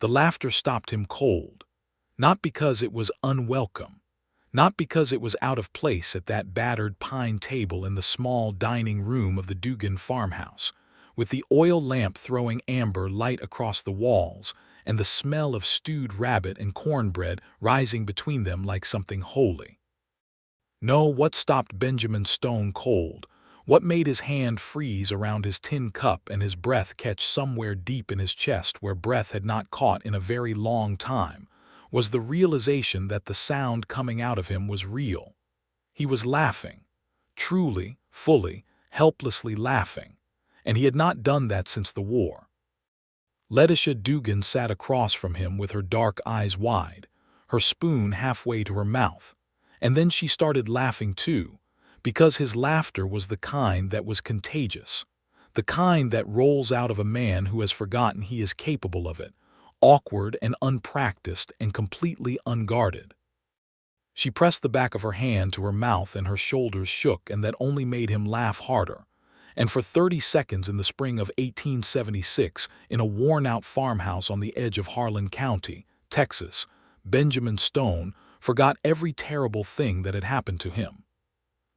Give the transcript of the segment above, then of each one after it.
The laughter stopped him cold, not because it was unwelcome, not because it was out of place at that battered pine table in the small dining room of the Dugan farmhouse, with the oil lamp throwing amber light across the walls and the smell of stewed rabbit and cornbread rising between them like something holy. No, what stopped Benjamin stone cold, what made his hand freeze around his tin cup and his breath catch somewhere deep in his chest where breath had not caught in a very long time, was the realization that the sound coming out of him was real. He was laughing, truly, fully, helplessly laughing, and he had not done that since the war. Letitia Dugan sat across from him with her dark eyes wide, her spoon halfway to her mouth, and then she started laughing too, because his laughter was the kind that was contagious, the kind that rolls out of a man who has forgotten he is capable of it, awkward and unpracticed and completely unguarded. She pressed the back of her hand to her mouth and her shoulders shook, and that only made him laugh harder. And for 30 seconds in the spring of 1876, in a worn-out farmhouse on the edge of Harlan County, Texas, Benjamin Stone forgot every terrible thing that had happened to him.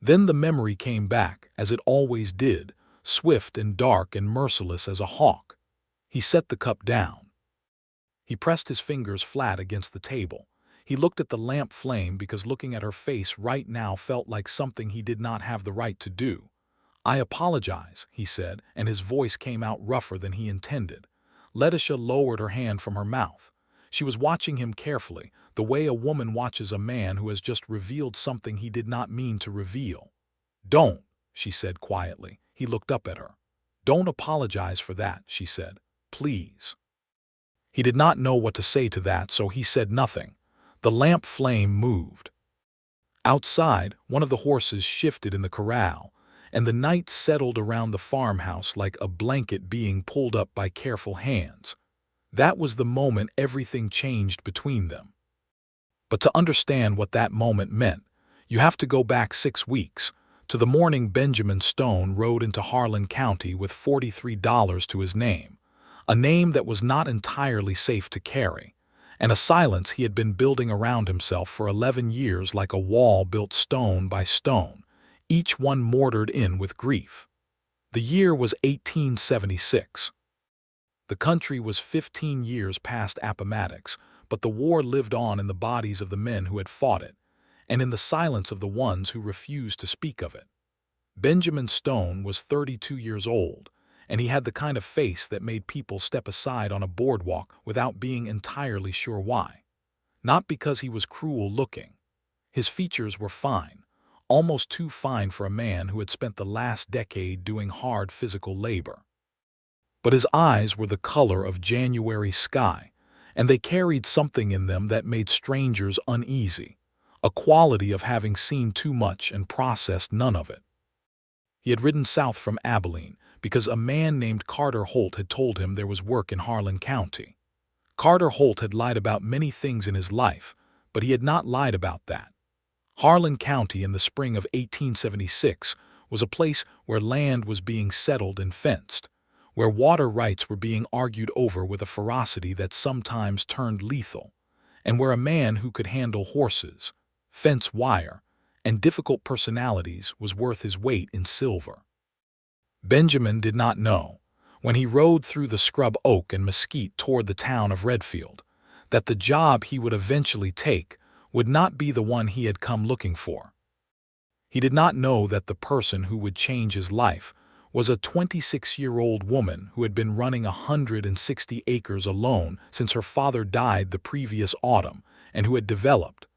Then the memory came back, as it always did, swift and dark and merciless as a hawk. He set the cup down. He pressed his fingers flat against the table. He looked at the lamp flame because looking at her face right now felt like something he did not have the right to do. "I apologize," he said, and his voice came out rougher than he intended. Letitia lowered her hand from her mouth. She was watching him carefully, the way a woman watches a man who has just revealed something he did not mean to reveal. "Don't," she said quietly. He looked up at her. "Don't apologize for that," she said. "Please." He did not know what to say to that, so he said nothing. The lamp flame moved. Outside, one of the horses shifted in the corral, and the night settled around the farmhouse like a blanket being pulled up by careful hands. That was the moment everything changed between them. But to understand what that moment meant, you have to go back 6 weeks, to the morning Benjamin Stone rode into Harlan County with $43 to his name, a name that was not entirely safe to carry, and a silence he had been building around himself for 11 years like a wall built stone by stone, each one mortared in with grief. The year was 1876. The country was 15 years past Appomattox, but the war lived on in the bodies of the men who had fought it, and in the silence of the ones who refused to speak of it. Benjamin Stone was 32 years old, and he had the kind of face that made people step aside on a boardwalk without being entirely sure why. Not because he was cruel looking. His features were fine, almost too fine for a man who had spent the last decade doing hard physical labor. But his eyes were the color of January sky, and they carried something in them that made strangers uneasy, a quality of having seen too much and processed none of it. He had ridden south from Abilene because a man named Carter Holt had told him there was work in Harlan County. Carter Holt had lied about many things in his life, but he had not lied about that. Harlan County in the spring of 1876 was a place where land was being settled and fenced, where water rights were being argued over with a ferocity that sometimes turned lethal, and where a man who could handle horses, fence wire, and difficult personalities was worth his weight in silver. Benjamin did not know, when he rode through the scrub oak and mesquite toward the town of Redfield, that the job he would eventually take would not be the one he had come looking for. He did not know that the person who would change his life was a 26-year-old woman who had been running 160 acres alone since her father died the previous autumn, and who had developed,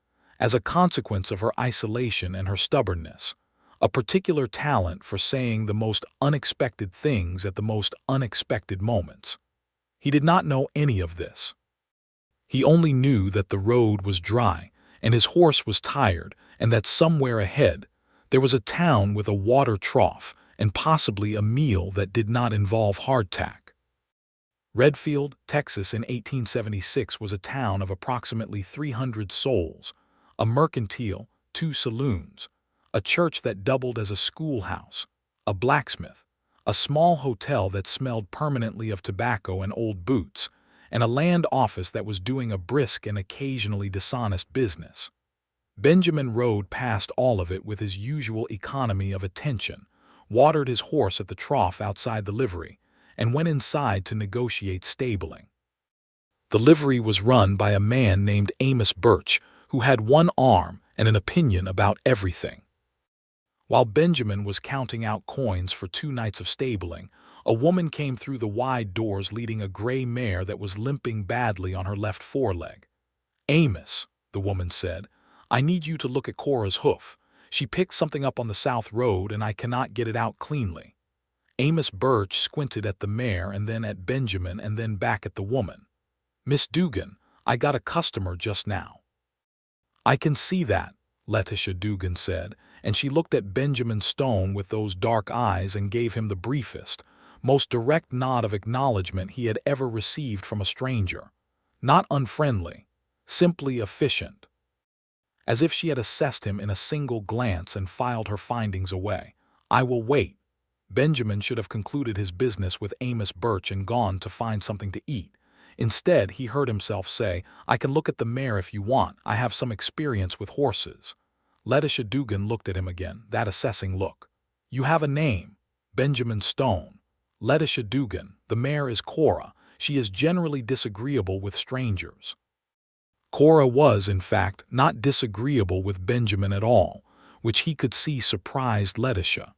as a consequence of her isolation and her stubbornness, a particular talent for saying the most unexpected things at the most unexpected moments. He did not know any of this. He only knew that the road was dry and his horse was tired, and that somewhere ahead there was a town with a water trough and possibly a meal that did not involve hardtack. Redfield, Texas in 1876 was a town of approximately 300 souls, a mercantile, 2 saloons, a church that doubled as a schoolhouse, a blacksmith, a small hotel that smelled permanently of tobacco and old boots, and a land office that was doing a brisk and occasionally dishonest business. Benjamin rode past all of it with his usual economy of attention, watered his horse at the trough outside the livery, and went inside to negotiate stabling. The livery was run by a man named Amos Birch, who had one arm and an opinion about everything. While Benjamin was counting out coins for 2 nights of stabling, a woman came through the wide doors leading a gray mare that was limping badly on her left foreleg. "Amos," the woman said, "I need you to look at Cora's hoof. She picked something up on the south road and I cannot get it out cleanly." Amos Birch squinted at the mare and then at Benjamin and then back at the woman. "Miss Dugan, I got a customer just now." "I can see that," Letitia Dugan said, and she looked at Benjamin Stone with those dark eyes and gave him the briefest, most direct nod of acknowledgement he had ever received from a stranger. Not unfriendly, simply efficient. As if she had assessed him in a single glance and filed her findings away. "I will wait." Benjamin should have concluded his business with Amos Birch and gone to find something to eat. Instead, he heard himself say, "I can look at the mare if you want. I have some experience with horses." Letitia Dugan looked at him again, that assessing look. "You have a name." "Benjamin Stone." "Letitia Dugan, the mare is Cora. She is generally disagreeable with strangers." Cora was, in fact, not disagreeable with Benjamin at all, which he could see surprised Letitia.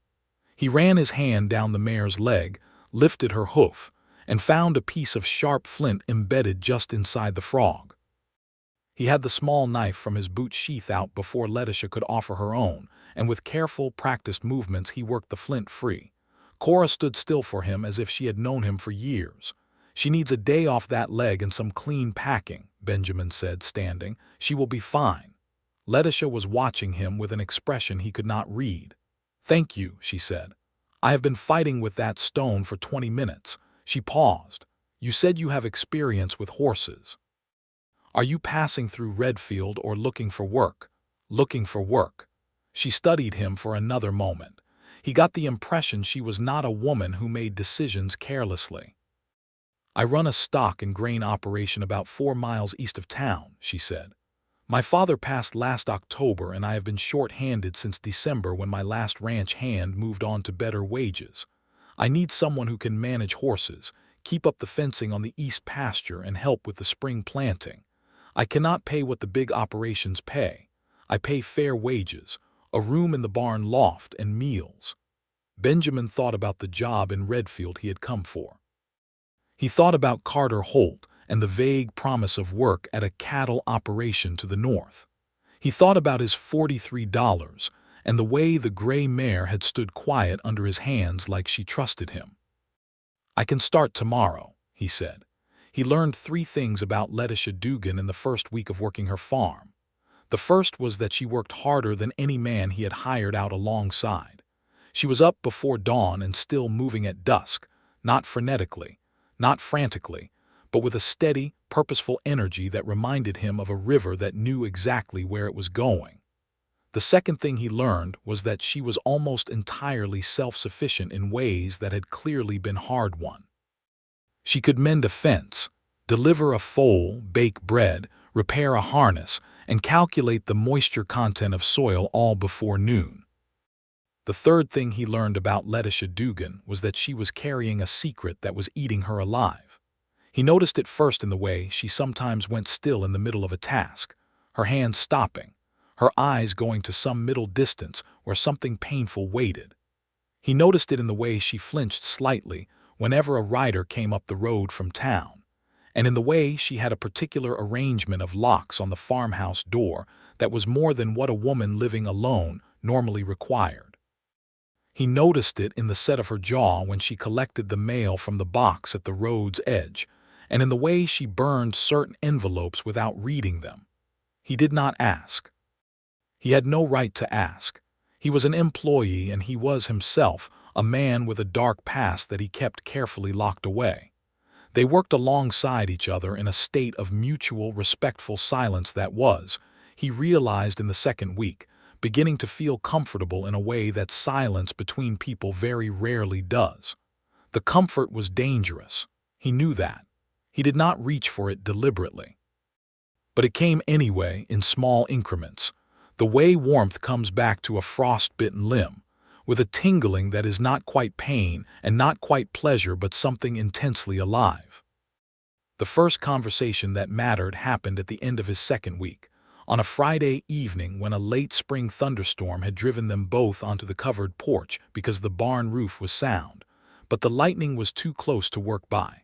He ran his hand down the mare's leg, lifted her hoof, and found a piece of sharp flint embedded just inside the frog. He had the small knife from his boot sheath out before Letitia could offer her own, and with careful, practiced movements he worked the flint free. Cora stood still for him as if she had known him for years. "She needs a day off that leg and some clean packing," Benjamin said, standing. "She will be fine." Letitia was watching him with an expression he could not read. "Thank you," she said. "I have been fighting with that stone for 20 minutes. She paused. "You said you have experience with horses. Are you passing through Redfield or looking for work?" "Looking for work." She studied him for another moment. He got the impression she was not a woman who made decisions carelessly. "I run a stock and grain operation about 4 miles east of town," she said. "My father passed last October and I have been short-handed since December when my last ranch hand moved on to better wages. I need someone who can manage horses, keep up the fencing on the east pasture and help with the spring planting. I cannot pay what the big operations pay. I pay fair wages, a room in the barn loft, and meals." Benjamin thought about the job in Redfield he had come for. He thought about Carter Holt and the vague promise of work at a cattle operation to the north. He thought about his $43 and the way the gray mare had stood quiet under his hands like she trusted him. "I can start tomorrow," he said. He learned 3 things about Letitia Dugan in the first week of working her farm. The first was that she worked harder than any man he had hired out alongside. She was up before dawn and still moving at dusk, not frenetically, not frantically, but with a steady, purposeful energy that reminded him of a river that knew exactly where it was going. The second thing he learned was that she was almost entirely self-sufficient in ways that had clearly been hard-won. She could mend a fence, deliver a foal, bake bread, repair a harness, and calculate the moisture content of soil all before noon. The third thing he learned about Letitia Dugan was that she was carrying a secret that was eating her alive. He noticed it first in the way she sometimes went still in the middle of a task, her hands stopping, her eyes going to some middle distance where something painful waited. He noticed it in the way she flinched slightly whenever a rider came up the road from town, and in the way she had a particular arrangement of locks on the farmhouse door that was more than what a woman living alone normally required. He noticed it in the set of her jaw when she collected the mail from the box at the road's edge, and in the way she burned certain envelopes without reading them. He did not ask. He had no right to ask. He was an employee and he was himself a man with a dark past that he kept carefully locked away. They worked alongside each other in a state of mutual respectful silence that was, he realized in the second week, beginning to feel comfortable in a way that silence between people very rarely does. The comfort was dangerous. He knew that. He did not reach for it deliberately. But it came anyway, in small increments, the way warmth comes back to a frost-bitten limb, with a tingling that is not quite pain and not quite pleasure but something intensely alive. The first conversation that mattered happened at the end of his second week, on a Friday evening when a late spring thunderstorm had driven them both onto the covered porch because the barn roof was sound, but the lightning was too close to work by.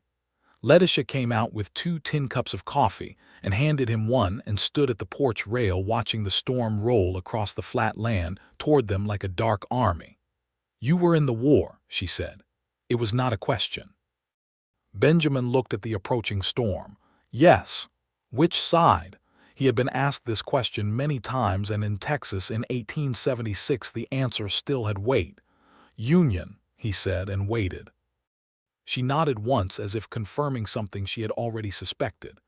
Letitia came out with 2 tin cups of coffee and handed him one and stood at the porch rail watching the storm roll across the flat land toward them like a dark army. "You were in the war," she said. It was not a question. Benjamin looked at the approaching storm. Yes. Which side? He had been asked this question many times, and in Texas in 1876 the answer still had weight. "Union," he said, and waited. She nodded once as if confirming something she had already suspected.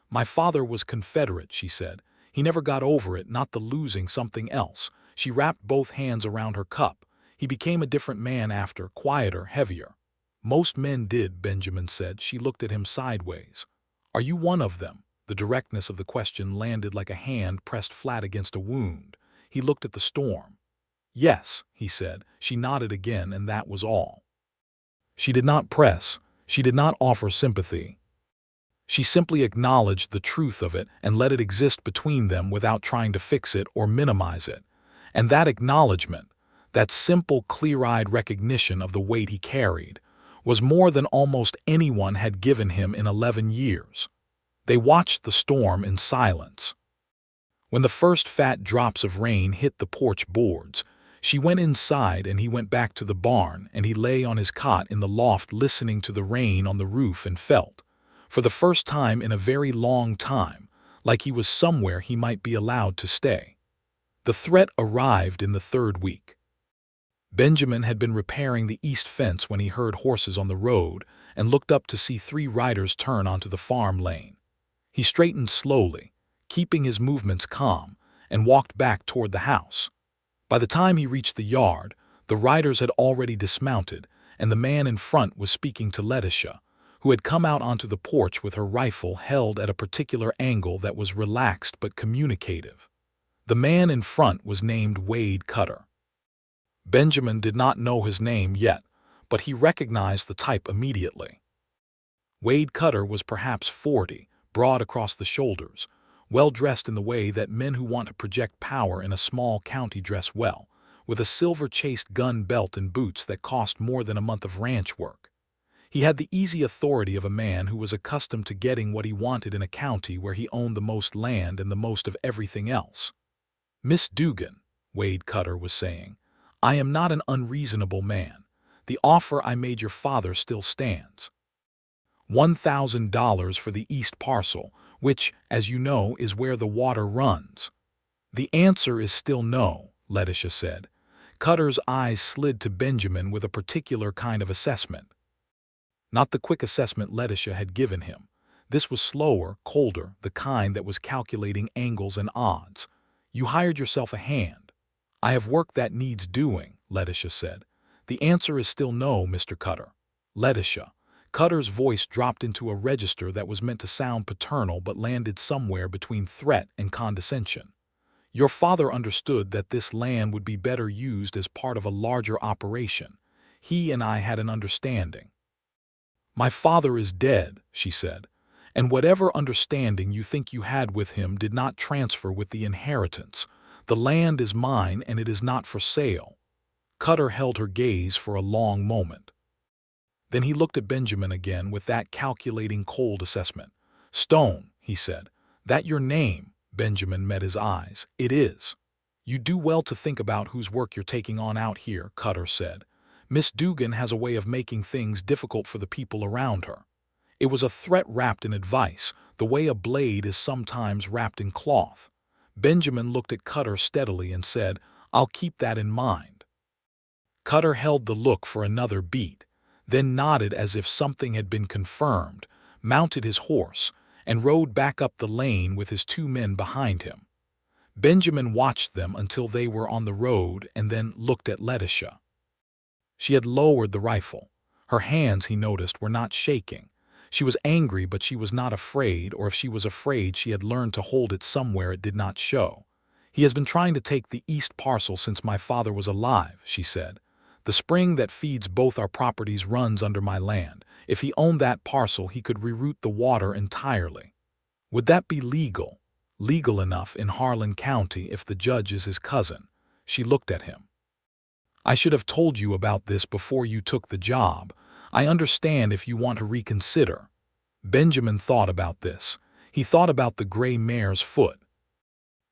"My father was Confederate," she said. "He never got over it, not the losing something else." She wrapped both hands around her cup. "He became a different man after, quieter, heavier." "Most men did," Benjamin said. She looked at him sideways. "Are you one of them?" The directness of the question landed like a hand pressed flat against a wound. He looked at the storm. "Yes," he said. She nodded again, and that was all. She did not press. She did not offer sympathy. She simply acknowledged the truth of it and let it exist between them without trying to fix it or minimize it. And that acknowledgement, that simple, clear-eyed recognition of the weight he carried, was more than almost anyone had given him in 11 years. They watched the storm in silence. When the first fat drops of rain hit the porch boards, she went inside and he went back to the barn, and he lay on his cot in the loft listening to the rain on the roof and felt, for the first time in a very long time, like he was somewhere he might be allowed to stay. The threat arrived in the 3rd week. Benjamin had been repairing the east fence when he heard horses on the road and looked up to see 3 riders turn onto the farm lane. He straightened slowly, keeping his movements calm, and walked back toward the house. By the time he reached the yard, the riders had already dismounted, and the man in front was speaking to Letitia, who had come out onto the porch with her rifle held at a particular angle that was relaxed but communicative. The man in front was named Wade Cutter. Benjamin did not know his name yet, but he recognized the type immediately. Wade Cutter was perhaps 40, broad across the shoulders, well-dressed in the way that men who want to project power in a small county dress well, with a silver-chased gun belt and boots that cost more than a month of ranch work. He had the easy authority of a man who was accustomed to getting what he wanted in a county where he owned the most land and the most of everything else. "Miss Dugan," Wade Cutter was saying, "I am not an unreasonable man. The offer I made your father still stands. $1,000 for the east parcel, which, as you know, is where the water runs." "The answer is still no," Letitia said. Cutter's eyes slid to Benjamin with a particular kind of assessment. Not the quick assessment Letitia had given him. This was slower, colder, the kind that was calculating angles and odds. "You hired yourself a hand." "I have work that needs doing," Letitia said. "The answer is still no, Mr. Cutter." "Letitia." Cutter's voice dropped into a register that was meant to sound paternal but landed somewhere between threat and condescension. "Your father understood that this land would be better used as part of a larger operation. He and I had an understanding." "My father is dead," she said, "and whatever understanding you think you had with him did not transfer with the inheritance. The land is mine and it is not for sale." Cutter held her gaze for a long moment. Then he looked at Benjamin again with that calculating, cold assessment. "Stone," he said. "That your name?" Benjamin met his eyes. "It is." "You do well to think about whose work you're taking on out here," Cutter said. "Miss Dugan has a way of making things difficult for the people around her." It was a threat wrapped in advice, the way a blade is sometimes wrapped in cloth. Benjamin looked at Cutter steadily and said, "I'll keep that in mind." Cutter held the look for another beat, then nodded as if something had been confirmed, mounted his horse, and rode back up the lane with his 2 men behind him. Benjamin watched them until they were on the road and then looked at Letitia. She had lowered the rifle. Her hands, he noticed, were not shaking. She was angry, but she was not afraid, or if she was afraid, she had learned to hold it somewhere it did not show. "He has been trying to take the east parcel since my father was alive," she said. "The spring that feeds both our properties runs under my land. If he owned that parcel, he could reroute the water entirely." "Would that be legal?" "Legal enough in Harlan County if the judge is his cousin." She looked at him. "I should have told you about this before you took the job. I understand if you want to reconsider." Benjamin thought about this. He thought about the gray mare's foot.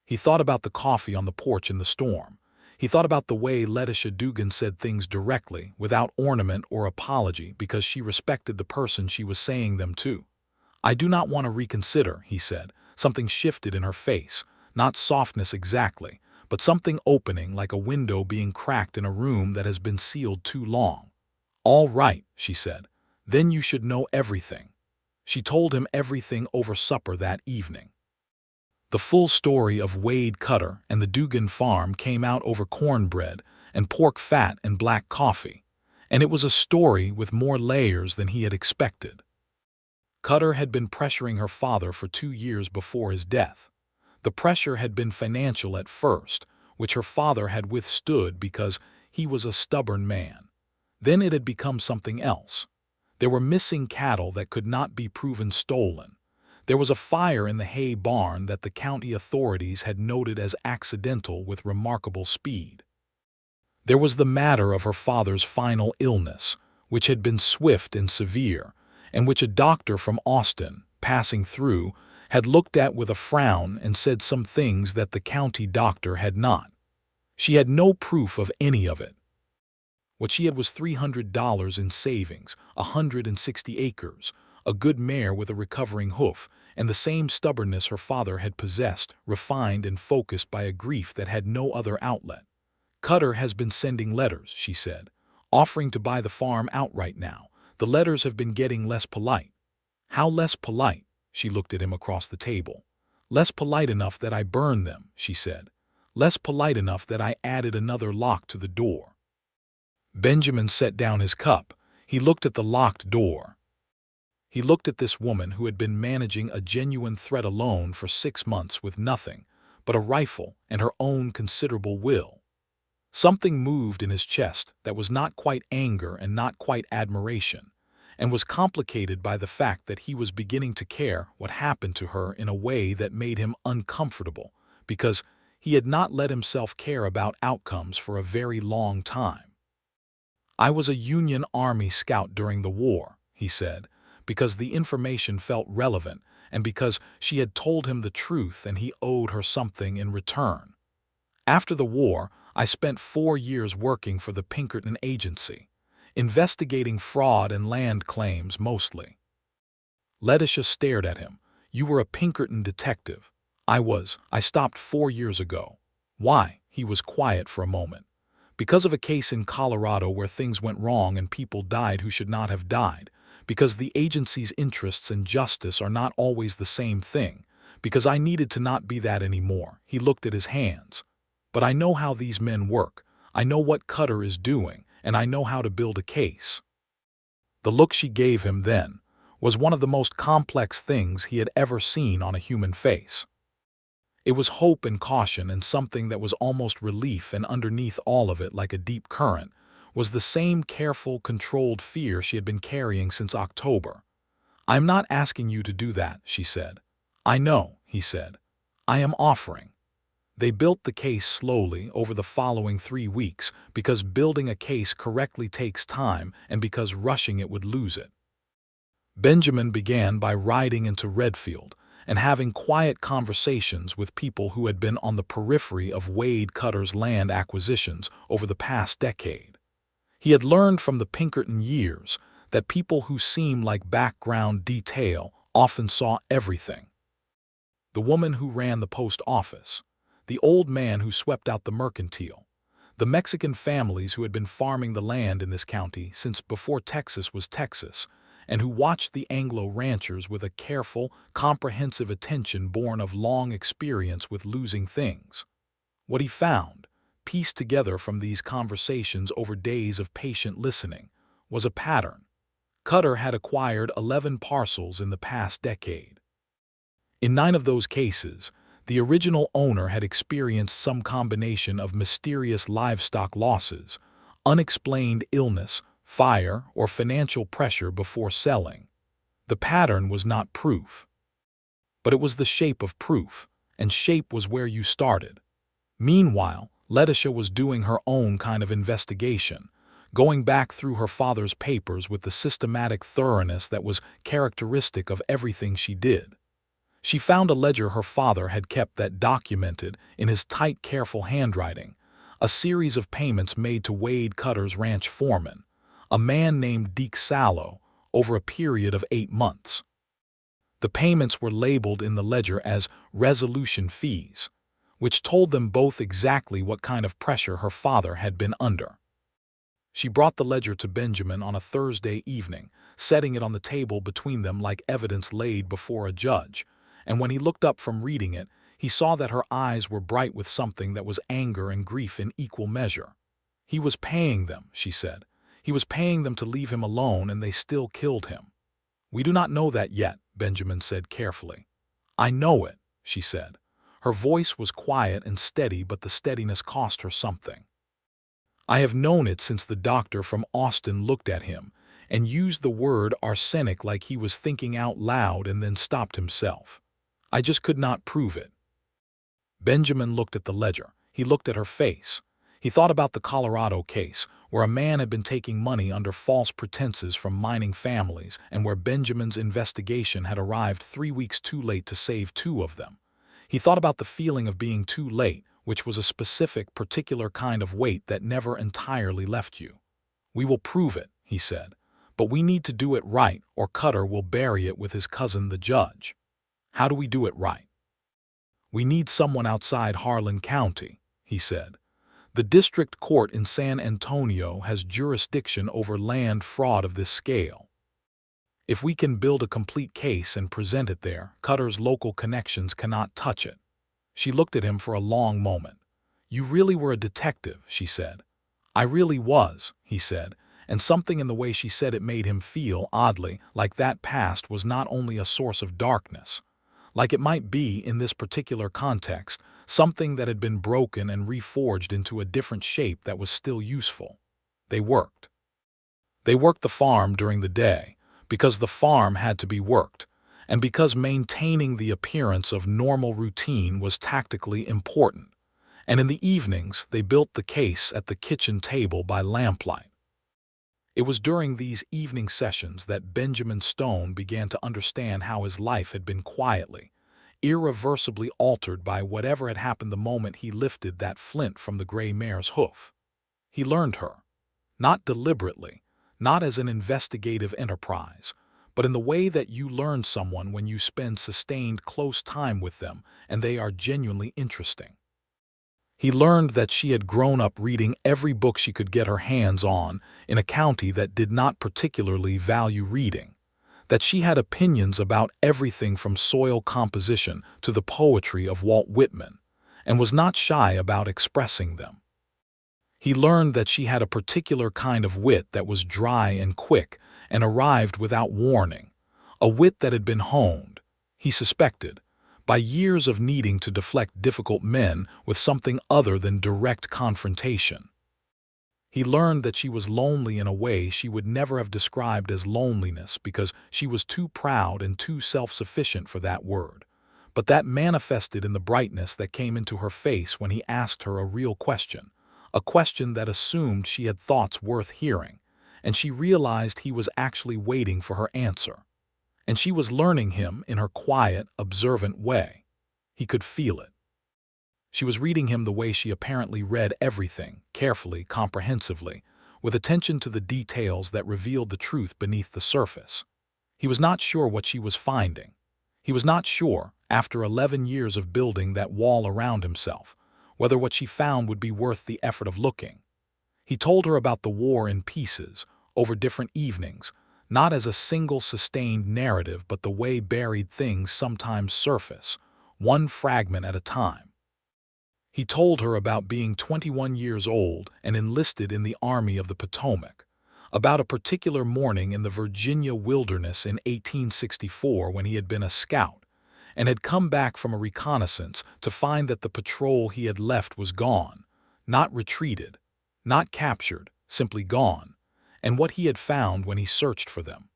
He thought about the coffee on the porch in the storm. He thought about the way Letitia Dugan said things directly, without ornament or apology, because she respected the person she was saying them to. "I do not want to reconsider," he said. Something shifted in her face, not softness exactly, but something opening like a window being cracked in a room that has been sealed too long. "All right," she said. "Then you should know everything." She told him everything over supper that evening. The full story of Wade Cutter and the Dugan farm came out over cornbread and pork fat and black coffee, and it was a story with more layers than he had expected. Cutter had been pressuring her father for 2 years before his death. The pressure had been financial at first, which her father had withstood because he was a stubborn man. Then it had become something else. There were missing cattle that could not be proven stolen. There was a fire in the hay barn that the county authorities had noted as accidental with remarkable speed. There was the matter of her father's final illness, which had been swift and severe, and which a doctor from Austin, passing through, had looked at with a frown and said some things that the county doctor had not. She had no proof of any of it. What she had was $300 in savings, 160 acres, a good mare with a recovering hoof, and the same stubbornness her father had possessed, refined and focused by a grief that had no other outlet. "Cutter has been sending letters," she said, "offering to buy the farm outright now. The letters have been getting less polite." "How less polite?" She looked at him across the table. "Less polite enough that I burned them," she said. "Less polite enough that I added another lock to the door." Benjamin set down his cup. He looked at the locked door. He looked at this woman who had been managing a genuine threat alone for 6 months with nothing but a rifle and her own considerable will. Something moved in his chest that was not quite anger and not quite admiration, and was complicated by the fact that he was beginning to care what happened to her in a way that made him uncomfortable, because he had not let himself care about outcomes for a very long time. "I was a Union Army scout during the war," he said, because the information felt relevant and because she had told him the truth and he owed her something in return. "After the war, I spent 4 years working for the Pinkerton agency, investigating fraud and land claims mostly." Letitia stared at him. "You were a Pinkerton detective." "I was. I stopped 4 years ago." "Why?" He was quiet for a moment. "Because of a case in Colorado where things went wrong and people died who should not have died. Because the agency's interests and justice are not always the same thing. Because I needed to not be that anymore." He looked at his hands. "But I know how these men work. I know what Cutter is doing, and I know how to build a case." The look she gave him then was one of the most complex things he had ever seen on a human face. It was hope and caution and something that was almost relief, and underneath all of it, like a deep current, was the same careful, controlled fear she had been carrying since October. "I am not asking you to do that," she said. "I know," he said. "I am offering." They built the case slowly over the following 3 weeks, because building a case correctly takes time and because rushing it would lose it. Benjamin began by riding into Redfield and having quiet conversations with people who had been on the periphery of Wade Cutter's land acquisitions over the past decade. He had learned from the Pinkerton years that people who seem like background detail often saw everything. The woman who ran the post office, the old man who swept out the mercantile, the Mexican families who had been farming the land in this county since before Texas was Texas, and who watched the Anglo ranchers with a careful, comprehensive attention born of long experience with losing things. What he found, pieced together from these conversations over days of patient listening, was a pattern. Cutter had acquired 11 parcels in the past decade. In 9 of those cases, the original owner had experienced some combination of mysterious livestock losses, unexplained illness, fire, or financial pressure before selling. The pattern was not proof, but it was the shape of proof, and shape was where you started. Meanwhile, Letitia was doing her own kind of investigation, going back through her father's papers with the systematic thoroughness that was characteristic of everything she did. She found a ledger her father had kept that documented, in his tight, careful handwriting, a series of payments made to Wade Cutter's ranch foreman, a man named Deke Sallow, over a period of 8 months. The payments were labeled in the ledger as resolution fees, which told them both exactly what kind of pressure her father had been under. She brought the ledger to Benjamin on a Thursday evening, setting it on the table between them like evidence laid before a judge, and when he looked up from reading it, he saw that her eyes were bright with something that was anger and grief in equal measure. He was paying them, she said. He was paying them to leave him alone, and they still killed him. We do not know that yet, Benjamin said carefully. I know it, she said. Her voice was quiet and steady, but the steadiness cost her something. I have known it since the doctor from Austin looked at him and used the word arsenic like he was thinking out loud and then stopped himself. I just could not prove it. Benjamin looked at the ledger. He looked at her face. He thought about the Colorado case, where a man had been taking money under false pretenses from mining families and where Benjamin's investigation had arrived 3 weeks too late to save 2 of them. He thought about the feeling of being too late, which was a specific, particular kind of weight that never entirely left you. We will prove it, he said, but we need to do it right, or Cutter will bury it with his cousin the judge. How do we do it right? We need someone outside Harlan County, he said. The district court in San Antonio has jurisdiction over land fraud of this scale. If we can build a complete case and present it there, Cutter's local connections cannot touch it. She looked at him for a long moment. You really were a detective, she said. I really was, he said, and something in the way she said it made him feel, oddly, like that past was not only a source of darkness, like it might be, in this particular context, something that had been broken and reforged into a different shape that was still useful. They worked. They worked the farm during the day, because the farm had to be worked, and because maintaining the appearance of normal routine was tactically important. And in the evenings, they built the case at the kitchen table by lamplight. It was during these evening sessions that Benjamin Stone began to understand how his life had been quietly, irreversibly altered by whatever had happened the moment he lifted that flint from the gray mare's hoof. He learned her, not deliberately, not as an investigative enterprise, but in the way that you learn someone when you spend sustained close time with them and they are genuinely interesting. He learned that she had grown up reading every book she could get her hands on in a county that did not particularly value reading, that she had opinions about everything from soil composition to the poetry of Walt Whitman, and was not shy about expressing them. He learned that she had a particular kind of wit that was dry and quick and arrived without warning, a wit that had been honed, he suspected, by years of needing to deflect difficult men with something other than direct confrontation. He learned that she was lonely in a way she would never have described as loneliness because she was too proud and too self-sufficient for that word, but that manifested in the brightness that came into her face when he asked her a real question, a question that assumed she had thoughts worth hearing, and she realized he was actually waiting for her answer. And she was learning him in her quiet, observant way. He could feel it. She was reading him the way she apparently read everything, carefully, comprehensively, with attention to the details that revealed the truth beneath the surface. He was not sure what she was finding. He was not sure, after 11 years of building that wall around himself, whether what she found would be worth the effort of looking. He told her about the war in pieces, over different evenings, not as a single sustained narrative but the way buried things sometimes surface, one fragment at a time. He told her about being 21 years old and enlisted in the Army of the Potomac, about a particular morning in the Virginia wilderness in 1864 when he had been a scout and had come back from a reconnaissance to find that the patrol he had left was gone, not retreated, not captured, simply gone, and what he had found when he searched for them.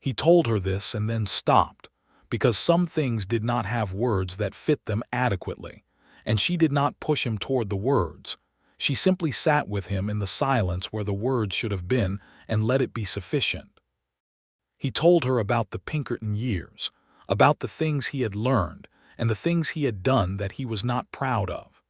He told her this and then stopped, because some things did not have words that fit them adequately, and she did not push him toward the words. She simply sat with him in the silence where the words should have been and let it be sufficient. He told her about the Pinkerton years, about the things he had learned and the things he had done that he was not proud of.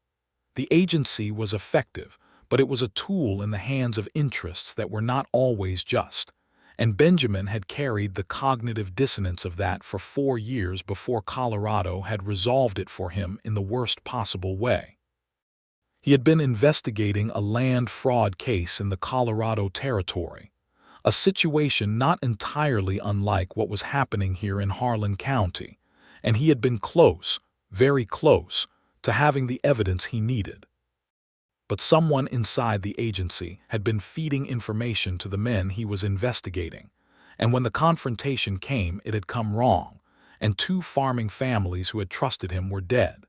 The agency was effective, but it was a tool in the hands of interests that were not always just, and Benjamin had carried the cognitive dissonance of that for 4 years before Colorado had resolved it for him in the worst possible way. He had been investigating a land fraud case in the Colorado Territory, a situation not entirely unlike what was happening here in Harlan County, and he had been close, very close, to having the evidence he needed. But someone inside the agency had been feeding information to the men he was investigating, and when the confrontation came, it had come wrong, and 2 farming families who had trusted him were dead.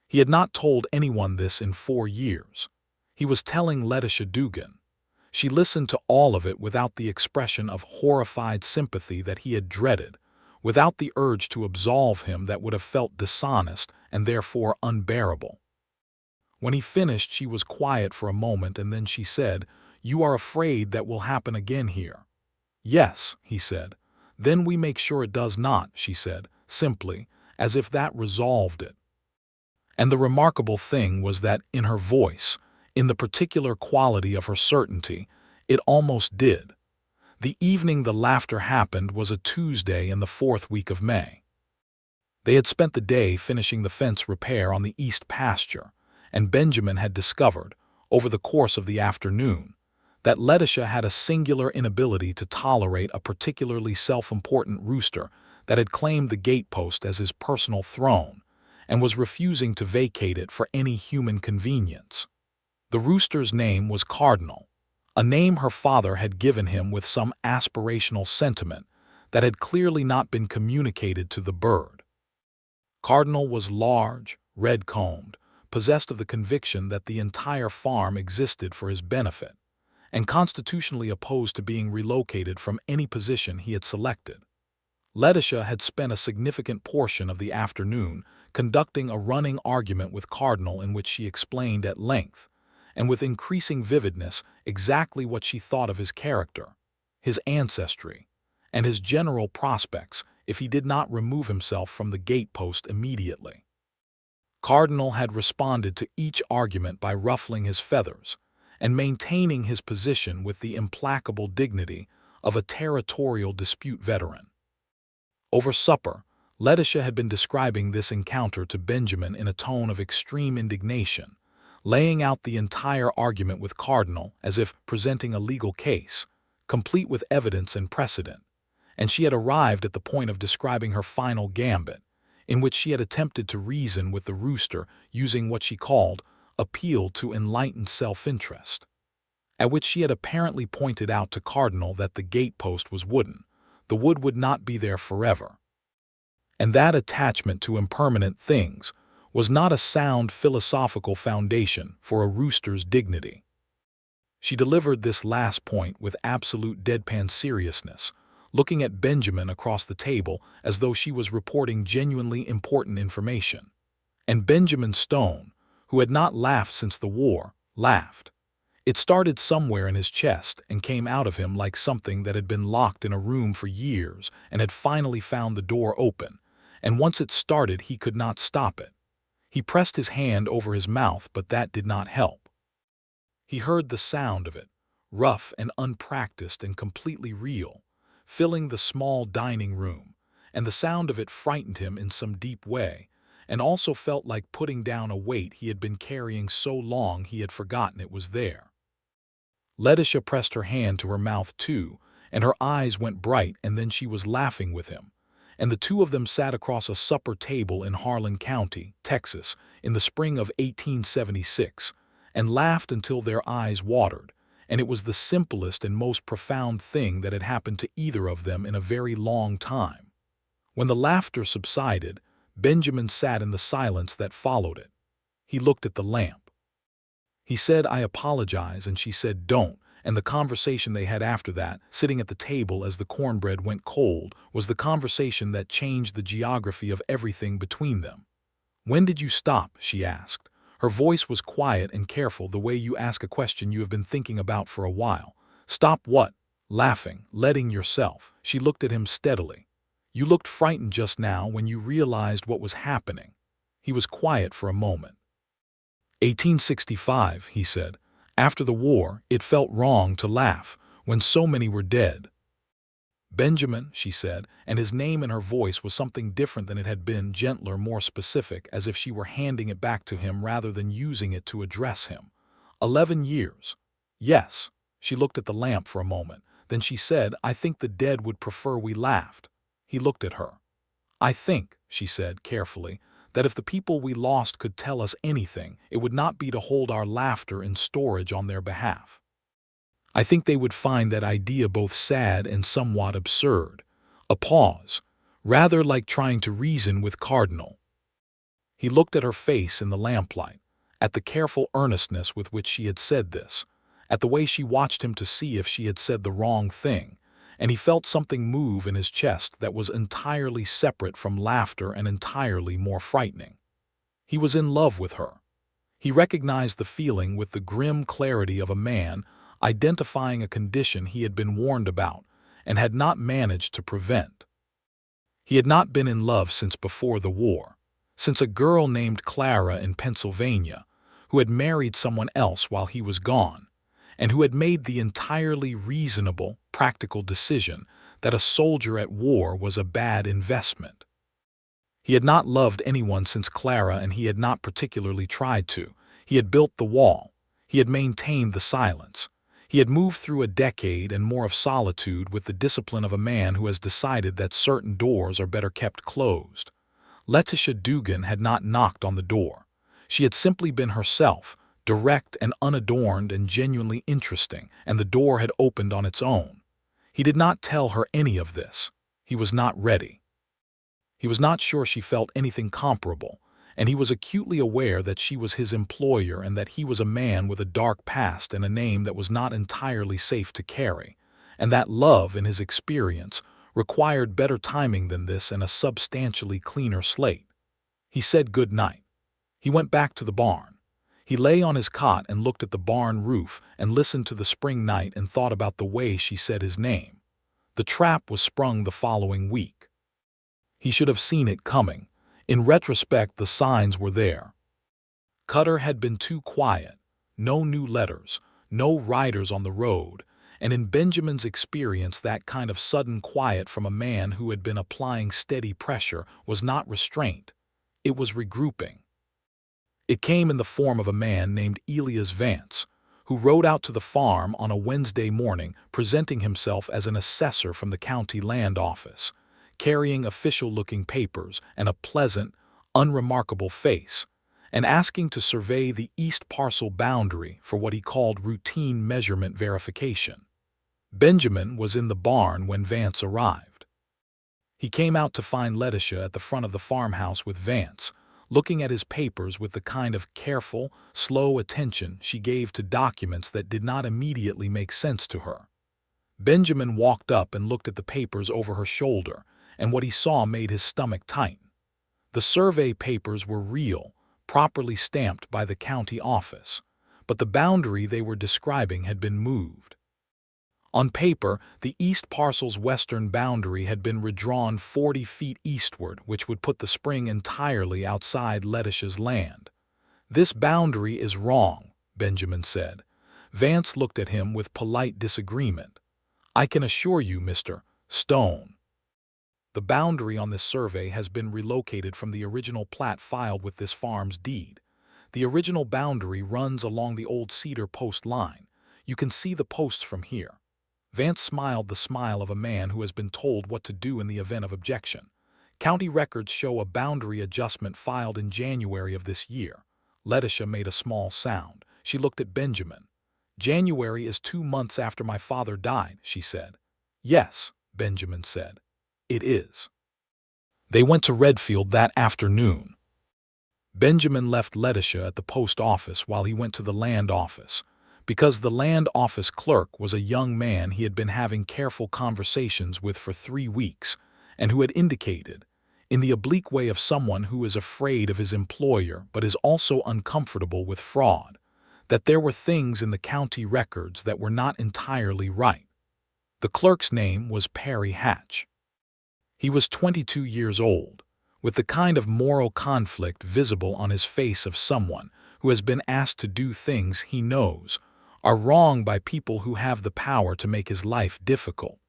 He had not told anyone this in 4 years. He was telling Letitia Dugan. She listened to all of it without the expression of horrified sympathy that he had dreaded, without the urge to absolve him that would have felt dishonest and therefore unbearable. When he finished, she was quiet for a moment, and then she said, "You are afraid that will happen again here?" "Yes," he said. "Then we make sure it does not," she said, simply, as if that resolved it. And the remarkable thing was that in her voice, in the particular quality of her certainty, it almost did. The evening the laughter happened was a Tuesday in the 4th week of May. They had spent the day finishing the fence repair on the east pasture, and Benjamin had discovered, over the course of the afternoon, that Letitia had a singular inability to tolerate a particularly self-important rooster that had claimed the gatepost as his personal throne and was refusing to vacate it for any human convenience. The rooster's name was Cardinal, a name her father had given him with some aspirational sentiment that had clearly not been communicated to the bird. Cardinal was large, red-combed, possessed of the conviction that the entire farm existed for his benefit, and constitutionally opposed to being relocated from any position he had selected. Letitia had spent a significant portion of the afternoon conducting a running argument with Cardinal in which she explained at length, and with increasing vividness, exactly what she thought of his character, his ancestry, and his general prospects if he did not remove himself from the gatepost immediately. Cardinal had responded to each argument by ruffling his feathers and maintaining his position with the implacable dignity of a territorial dispute veteran. Over supper, Letitia had been describing this encounter to Benjamin in a tone of extreme indignation, laying out the entire argument with Cardinal as if presenting a legal case, complete with evidence and precedent, and she had arrived at the point of describing her final gambit, in which she had attempted to reason with the rooster using what she called appeal to enlightened self-interest, at which she had apparently pointed out to Cardinal that the gatepost was wooden, the wood would not be there forever, and that attachment to impermanent things was not a sound philosophical foundation for a rooster's dignity. She delivered this last point with absolute deadpan seriousness, looking at Benjamin across the table as though she was reporting genuinely important information. And Benjamin Stone, who had not laughed since the war, laughed. It started somewhere in his chest and came out of him like something that had been locked in a room for years and had finally found the door open, and once it started he could not stop it. He pressed his hand over his mouth, but that did not help. He heard the sound of it, rough and unpracticed and completely real, filling the small dining room, and the sound of it frightened him in some deep way, and also felt like putting down a weight he had been carrying so long he had forgotten it was there. Letitia pressed her hand to her mouth too, and her eyes went bright, and then she was laughing with him, and the 2 of them sat across a supper table in Harlan County, Texas, in the spring of 1876, and laughed until their eyes watered, and it was the simplest and most profound thing that had happened to either of them in a very long time. When the laughter subsided, Benjamin sat in the silence that followed it. He looked at the lamp. He said, "I apologize," and she said, "Don't," and the conversation they had after that, sitting at the table as the cornbread went cold, was the conversation that changed the geography of everything between them. "When did you stop?" she asked. Her voice was quiet and careful, the way you ask a question you have been thinking about for a while. "Stop what?" "Laughing, letting yourself." She looked at him steadily. "You looked frightened just now when you realized what was happening." He was quiet for a moment. 1865, he said. "After the war, it felt wrong to laugh when so many were dead." "Benjamin," she said, and his name in her voice was something different than it had been, gentler, more specific, as if she were handing it back to him rather than using it to address him. 11 years. Yes. She looked at the lamp for a moment. Then she said, "I think the dead would prefer we laughed." He looked at her. "I think," she said carefully, "that if the people we lost could tell us anything, it would not be to hold our laughter in storage on their behalf. I think they would find that idea both sad and somewhat absurd." A pause, "rather like trying to reason with Cardinal." He looked at her face in the lamplight, at the careful earnestness with which she had said this, at the way she watched him to see if she had said the wrong thing, and he felt something move in his chest that was entirely separate from laughter and entirely more frightening. He was in love with her. He recognized the feeling with the grim clarity of a man identifying a condition he had been warned about and had not managed to prevent. He had not been in love since before the war, since a girl named Clara in Pennsylvania, who had married someone else while he was gone, and who had made the entirely reasonable, practical decision that a soldier at war was a bad investment. He had not loved anyone since Clara, and he had not particularly tried to. He had built the wall. He had maintained the silence. He had moved through a decade and more of solitude with the discipline of a man who has decided that certain doors are better kept closed. Letitia Dugan had not knocked on the door. She had simply been herself, direct and unadorned and genuinely interesting, and the door had opened on its own. He did not tell her any of this. He was not ready. He was not sure she felt anything comparable, and he was acutely aware that she was his employer and that he was a man with a dark past and a name that was not entirely safe to carry, and that love, in his experience, required better timing than this and a substantially cleaner slate. He said good night. He went back to the barn. He lay on his cot and looked at the barn roof and listened to the spring night and thought about the way she said his name. The trap was sprung the following week. He should have seen it coming. In retrospect, the signs were there. Cutter had been too quiet. No new letters, no riders on the road, and in Benjamin's experience that kind of sudden quiet from a man who had been applying steady pressure was not restraint. It was regrouping. It came in the form of a man named Elias Vance, who rode out to the farm on a Wednesday morning presenting himself as an assessor from the county land office, carrying official-looking papers and a pleasant, unremarkable face, and asking to survey the east parcel boundary for what he called routine measurement verification. Benjamin was in the barn when Vance arrived. He came out to find Letitia at the front of the farmhouse with Vance, looking at his papers with the kind of careful, slow attention she gave to documents that did not immediately make sense to her. Benjamin walked up and looked at the papers over her shoulder, and what he saw made his stomach tighten. The survey papers were real, properly stamped by the county office, but the boundary they were describing had been moved. On paper, the east parcel's western boundary had been redrawn 40 feet eastward, which would put the spring entirely outside Letitia's land. "This boundary is wrong," Benjamin said. Vance looked at him with polite disagreement. "I can assure you, Mr. Stone, the boundary on this survey has been relocated from the original plat filed with this farm's deed. The original boundary runs along the old cedar post line. You can see the posts from here." Vance smiled the smile of a man who has been told what to do in the event of objection. "County records show a boundary adjustment filed in January of this year." Letitia made a small sound. She looked at Benjamin. January is 2 months after my father died, she said. Yes, Benjamin said. It is. They went to Redfield that afternoon. Benjamin left Letitia at the post office while he went to the land office, because the land office clerk was a young man he had been having careful conversations with for 3 weeks, and who had indicated, in the oblique way of someone who is afraid of his employer but is also uncomfortable with fraud, that there were things in the county records that were not entirely right. The clerk's name was Perry Hatch. He was 22 years old, with the kind of moral conflict visible on his face of someone who has been asked to do things he knows are wrong by people who have the power to make his life difficult.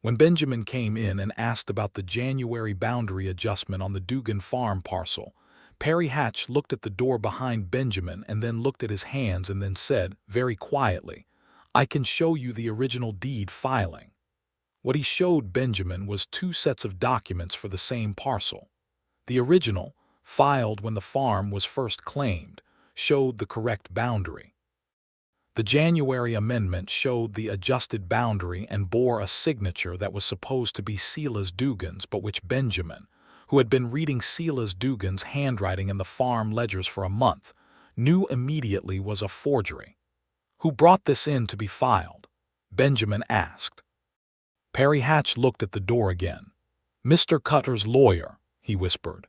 When Benjamin came in and asked about the January boundary adjustment on the Dugan farm parcel, Perry Hatch looked at the door behind Benjamin and then looked at his hands and then said, very quietly, "I can show you the original deed filing." What he showed Benjamin was 2 sets of documents for the same parcel. The original, filed when the farm was first claimed, showed the correct boundary. The January amendment showed the adjusted boundary and bore a signature that was supposed to be Silas Dugan's, but which Benjamin, who had been reading Silas Dugan's handwriting in the farm ledgers for a month, knew immediately was a forgery. "Who brought this in to be filed?" Benjamin asked. Perry Hatch looked at the door again. "Mr. Cutter's lawyer," he whispered.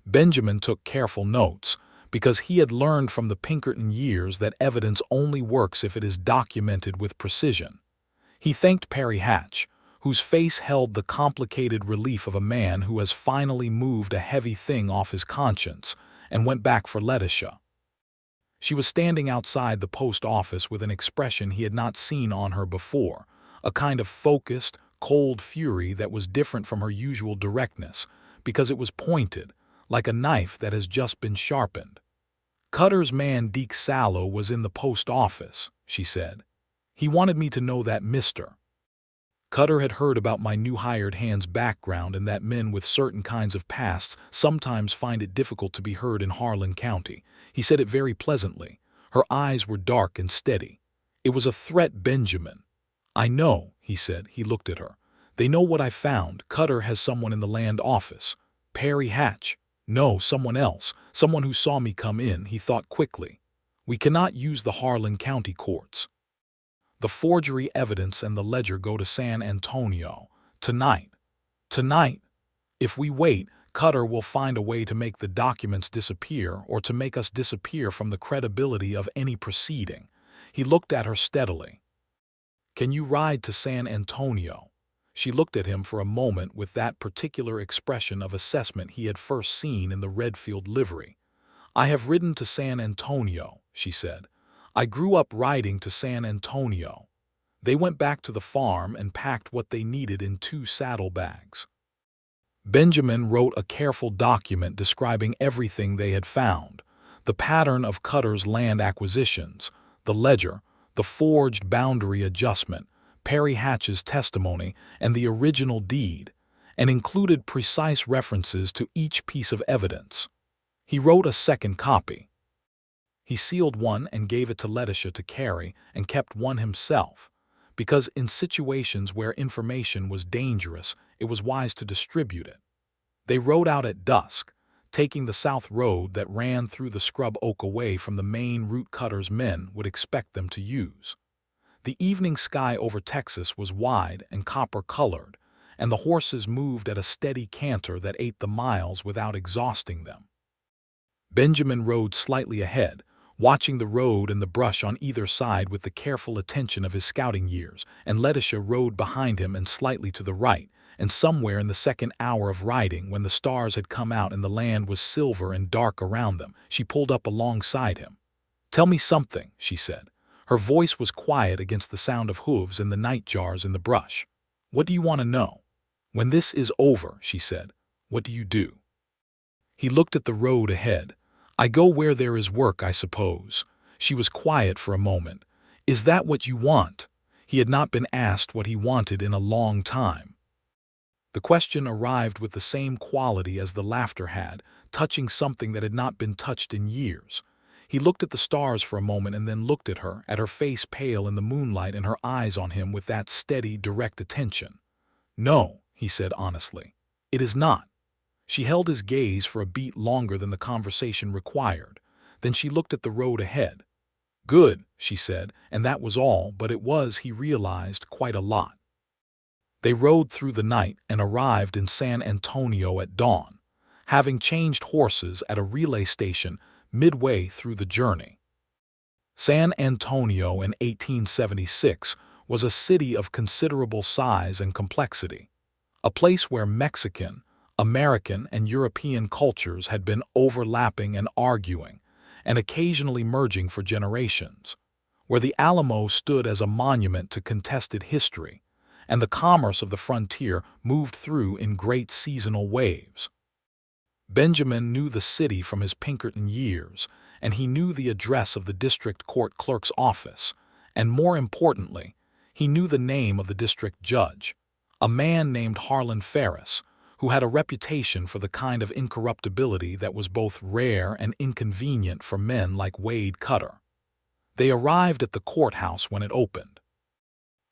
Benjamin took careful notes, because he had learned from the Pinkerton years that evidence only works if it is documented with precision. He thanked Perry Hatch, whose face held the complicated relief of a man who has finally moved a heavy thing off his conscience, and went back for Letitia. She was standing outside the post office with an expression he had not seen on her before, a kind of focused, cold fury that was different from her usual directness, because it was pointed, like a knife that has just been sharpened. "Cutter's man Deke Sallow was in the post office," she said. "He wanted me to know that Mr. Cutter had heard about my new hired hand's background and that men with certain kinds of pasts sometimes find it difficult to be heard in Harlan County." He said it very pleasantly. Her eyes were dark and steady. "It was a threat, Benjamin." "I know," he said. He looked at her. "They know what I found. Cutter has someone in the land office." "Perry Hatch." "No, someone else. Someone who saw me come in," he thought quickly. "We cannot use the Harlan County courts. The forgery evidence and the ledger go to San Antonio. Tonight. Tonight. If we wait, Cutter will find a way to make the documents disappear or to make us disappear from the credibility of any proceeding." He looked at her steadily. "Can you ride to San Antonio?" She looked at him for a moment with that particular expression of assessment he had first seen in the Redfield livery. "I have ridden to San Antonio," she said. "I grew up riding to San Antonio." They went back to the farm and packed what they needed in 2 saddlebags. Benjamin wrote a careful document describing everything they had found, the pattern of Cutter's land acquisitions, the ledger, the forged boundary adjustment, Perry Hatch's testimony, and the original deed, and included precise references to each piece of evidence. He wrote a second copy. He sealed one and gave it to Letitia to carry and kept one himself, because in situations where information was dangerous, it was wise to distribute it. They rode out at dusk, taking the south road that ran through the scrub oak away from the main route Cutter's men would expect them to use. The evening sky over Texas was wide and copper-colored, and the horses moved at a steady canter that ate the miles without exhausting them. Benjamin rode slightly ahead, watching the road and the brush on either side with the careful attention of his scouting years, and Letitia rode behind him and slightly to the right, and somewhere in the second hour of riding, when the stars had come out and the land was silver and dark around them, she pulled up alongside him. "Tell me something," she said. Her voice was quiet against the sound of hooves and the night jars in the brush. "What do you want to know?" "When this is over," she said, "what do you do?" He looked at the road ahead. "I go where there is work, I suppose." She was quiet for a moment. "Is that what you want?" He had not been asked what he wanted in a long time. The question arrived with the same quality as the laughter had, touching something that had not been touched in years. He looked at the stars for a moment and then looked at her face pale in the moonlight and her eyes on him with that steady, direct attention. "No," he said honestly. "It is not." She held his gaze for a beat longer than the conversation required. Then she looked at the road ahead. "Good," she said, and that was all, but it was, he realized, quite a lot. They rode through the night and arrived in San Antonio at dawn, having changed horses at a relay station midway through the journey. San Antonio in 1876 was a city of considerable size and complexity, a place where Mexican, American, and European cultures had been overlapping and arguing, and occasionally merging for generations, where the Alamo stood as a monument to contested history, and the commerce of the frontier moved through in great seasonal waves. Benjamin knew the city from his Pinkerton years, and he knew the address of the district court clerk's office, and more importantly, he knew the name of the district judge, a man named Harlan Ferris, who had a reputation for the kind of incorruptibility that was both rare and inconvenient for men like Wade Cutter. They arrived at the courthouse when it opened.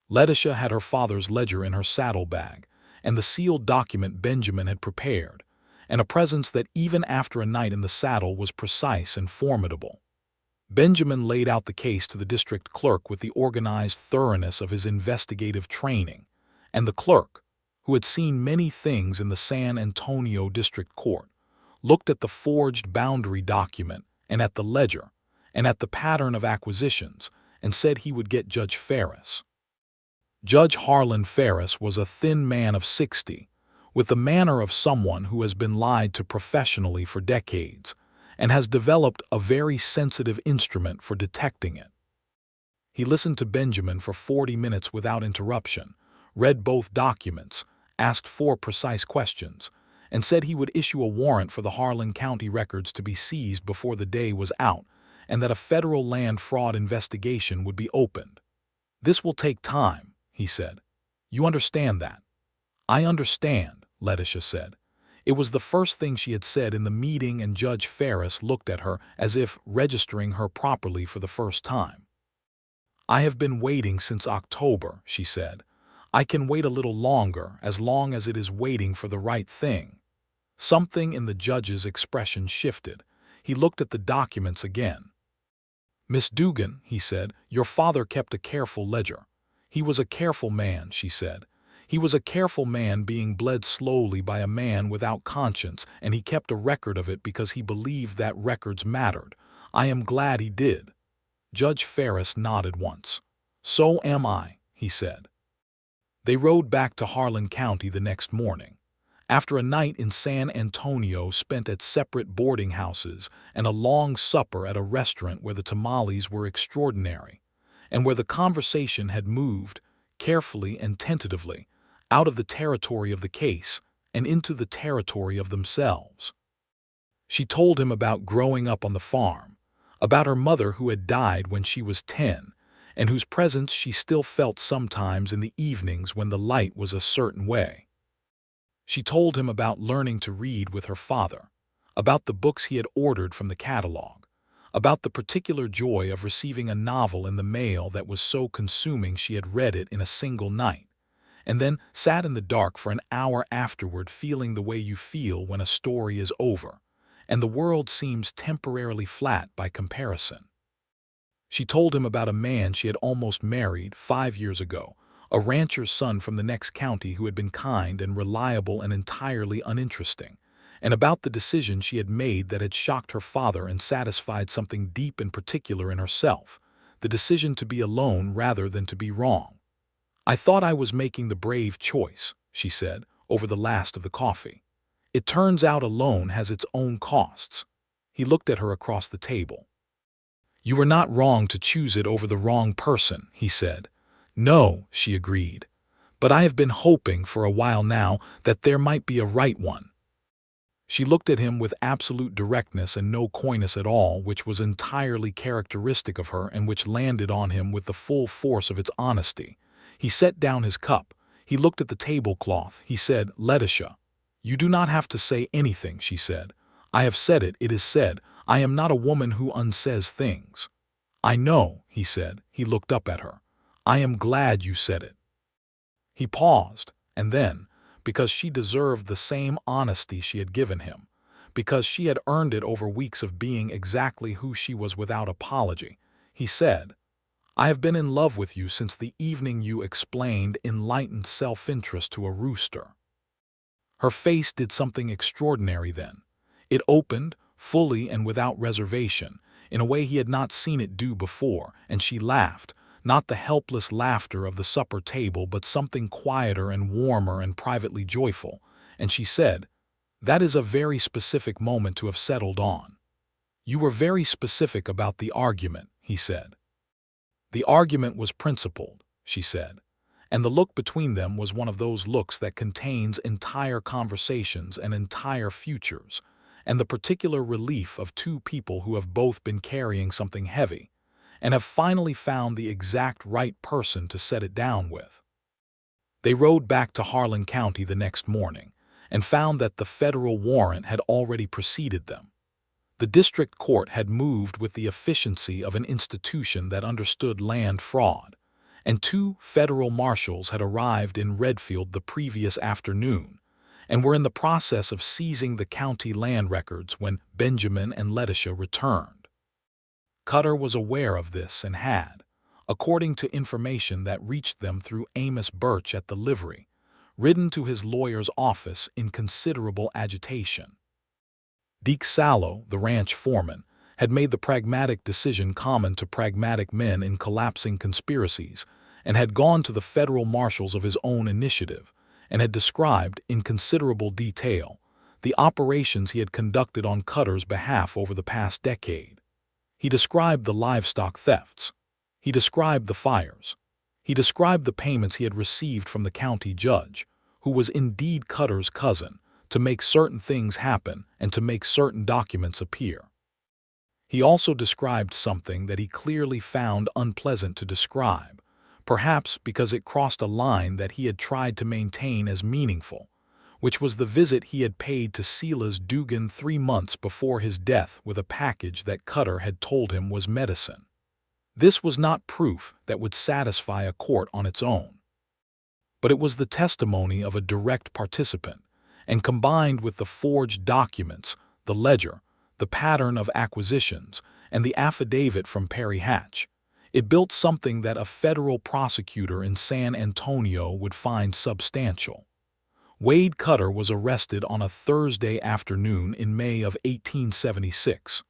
Letitia had her father's ledger in her saddlebag, and the sealed document Benjamin had prepared, and a presence that even after a night in the saddle was precise and formidable. Benjamin laid out the case to the district clerk with the organized thoroughness of his investigative training, and the clerk, who had seen many things in the San Antonio District Court, looked at the forged boundary document and at the ledger and at the pattern of acquisitions and said he would get Judge Ferris. Judge Harlan Ferris was a thin man of 60, with the manner of someone who has been lied to professionally for decades and has developed a very sensitive instrument for detecting it. He listened to Benjamin for 40 minutes without interruption, read both documents, asked 4 precise questions, and said he would issue a warrant for the Harlan County records to be seized before the day was out and that a federal land fraud investigation would be opened. "This will take time," he said. "You understand that?" "I understand," Letitia said. It was the first thing she had said in the meeting, and Judge Ferris looked at her as if registering her properly for the first time. "I have been waiting since October," she said. "I can wait a little longer, as long as it is waiting for the right thing." Something in the judge's expression shifted. He looked at the documents again. "Miss Dugan," he said, "your father kept a careful ledger." "He was a careful man," she said. "He was a careful man being bled slowly by a man without conscience, and he kept a record of it because he believed that records mattered. I am glad he did." Judge Ferris nodded once. "So am I," he said. They rode back to Harlan County the next morning, after a night in San Antonio spent at separate boarding houses and a long supper at a restaurant where the tamales were extraordinary, and where the conversation had moved, carefully and tentatively, out of the territory of the case and into the territory of themselves. She told him about growing up on the farm, about her mother who had died when she was 10, and whose presence she still felt sometimes in the evenings when the light was a certain way. She told him about learning to read with her father, about the books he had ordered from the catalog, about the particular joy of receiving a novel in the mail that was so consuming she had read it in a single night, and then sat in the dark for an hour afterward feeling the way you feel when a story is over, and the world seems temporarily flat by comparison. She told him about a man she had almost married 5 years ago, a rancher's son from the next county who had been kind and reliable and entirely uninteresting, and about the decision she had made that had shocked her father and satisfied something deep and particular in herself, the decision to be alone rather than to be wrong. "I thought I was making the brave choice," she said, over the last of the coffee. "It turns out alone has its own costs." He looked at her across the table. "You were not wrong to choose it over the wrong person," he said. "No," she agreed. "But I have been hoping for a while now that there might be a right one." She looked at him with absolute directness and no coyness at all, which was entirely characteristic of her and which landed on him with the full force of its honesty. He set down his cup. He looked at the tablecloth. He said, "Letitia." "You do not have to say anything," she said. "I have said it, it is said. I am not a woman who unsays things." "I know," he said. He looked up at her. "I am glad you said it." He paused, and then, because she deserved the same honesty she had given him, because she had earned it over weeks of being exactly who she was without apology, he said, "I have been in love with you since the evening you explained enlightened self-interest to a rooster." Her face did something extraordinary then. It opened, fully and without reservation, in a way he had not seen it do before, and she laughed, not the helpless laughter of the supper table, but something quieter and warmer and privately joyful, and she said, "That is a very specific moment to have settled on." "You were very specific about the argument," he said. "The argument was principled," she said, and the look between them was one of those looks that contains entire conversations and entire futures, and the particular relief of two people who have both been carrying something heavy, and have finally found the exact right person to set it down with. They rode back to Harlan County the next morning, and found that the federal warrant had already preceded them. The district court had moved with the efficiency of an institution that understood land fraud, and 2 federal marshals had arrived in Redfield the previous afternoon, and were in the process of seizing the county land records when Benjamin and Letitia returned. Cutter was aware of this and had, according to information that reached them through Amos Birch at the livery, ridden to his lawyer's office in considerable agitation. Deke Sallow, the ranch foreman, had made the pragmatic decision common to pragmatic men in collapsing conspiracies, and had gone to the federal marshals of his own initiative, and had described, in considerable detail, the operations he had conducted on Cutter's behalf over the past decade. He described the livestock thefts. He described the fires. He described the payments he had received from the county judge, who was indeed Cutter's cousin, to make certain things happen and to make certain documents appear. He also described something that he clearly found unpleasant to describe, perhaps because it crossed a line that he had tried to maintain as meaningful, which was the visit he had paid to Letitia Dugan 3 months before his death with a package that Cutter had told him was medicine. This was not proof that would satisfy a court on its own, but it was the testimony of a direct participant, and combined with the forged documents, the ledger, the pattern of acquisitions, and the affidavit from Perry Hatch, it built something that a federal prosecutor in San Antonio would find substantial. Wade Cutter was arrested on a Thursday afternoon in May of 1876.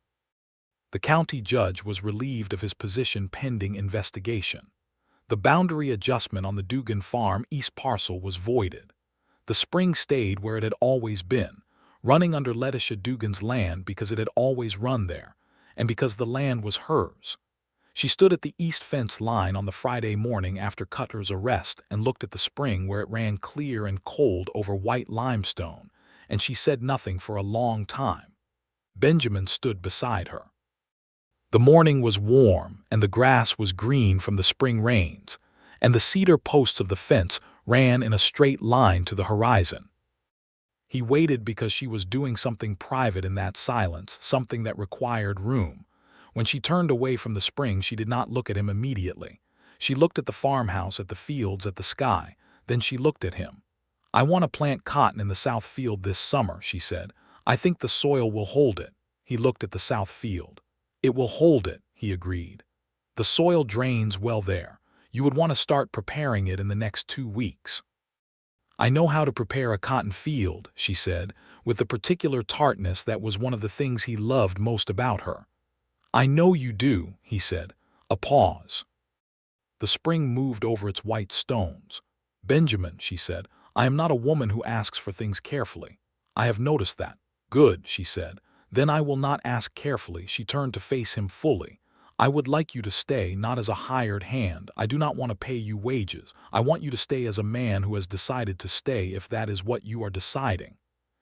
The county judge was relieved of his position pending investigation. The boundary adjustment on the Dugan farm east parcel was voided. The spring stayed where it had always been, running under Letitia Dugan's land because it had always run there, and because the land was hers. She stood at the east fence line on the Friday morning after Cutter's arrest and looked at the spring where it ran clear and cold over white limestone, and she said nothing for a long time. Benjamin stood beside her. The morning was warm, and the grass was green from the spring rains, and the cedar posts of the fence ran in a straight line to the horizon. He waited because she was doing something private in that silence, something that required room. When she turned away from the spring, she did not look at him immediately. She looked at the farmhouse, at the fields, at the sky. Then she looked at him. "I want to plant cotton in the south field this summer," she said. "I think the soil will hold it." He looked at the south field. "It will hold it," he agreed. "The soil drains well there. You would want to start preparing it in the next 2 weeks." "I know how to prepare a cotton field," she said, with the particular tartness that was one of the things he loved most about her. "I know you do," he said. A pause. The spring moved over its white stones. "Benjamin," she said, "I am not a woman who asks for things carefully. I have noticed that." "Good," she said. "Then I will not ask carefully." She turned to face him fully. "I would like you to stay, not as a hired hand. I do not want to pay you wages. I want you to stay as a man who has decided to stay, if that is what you are deciding."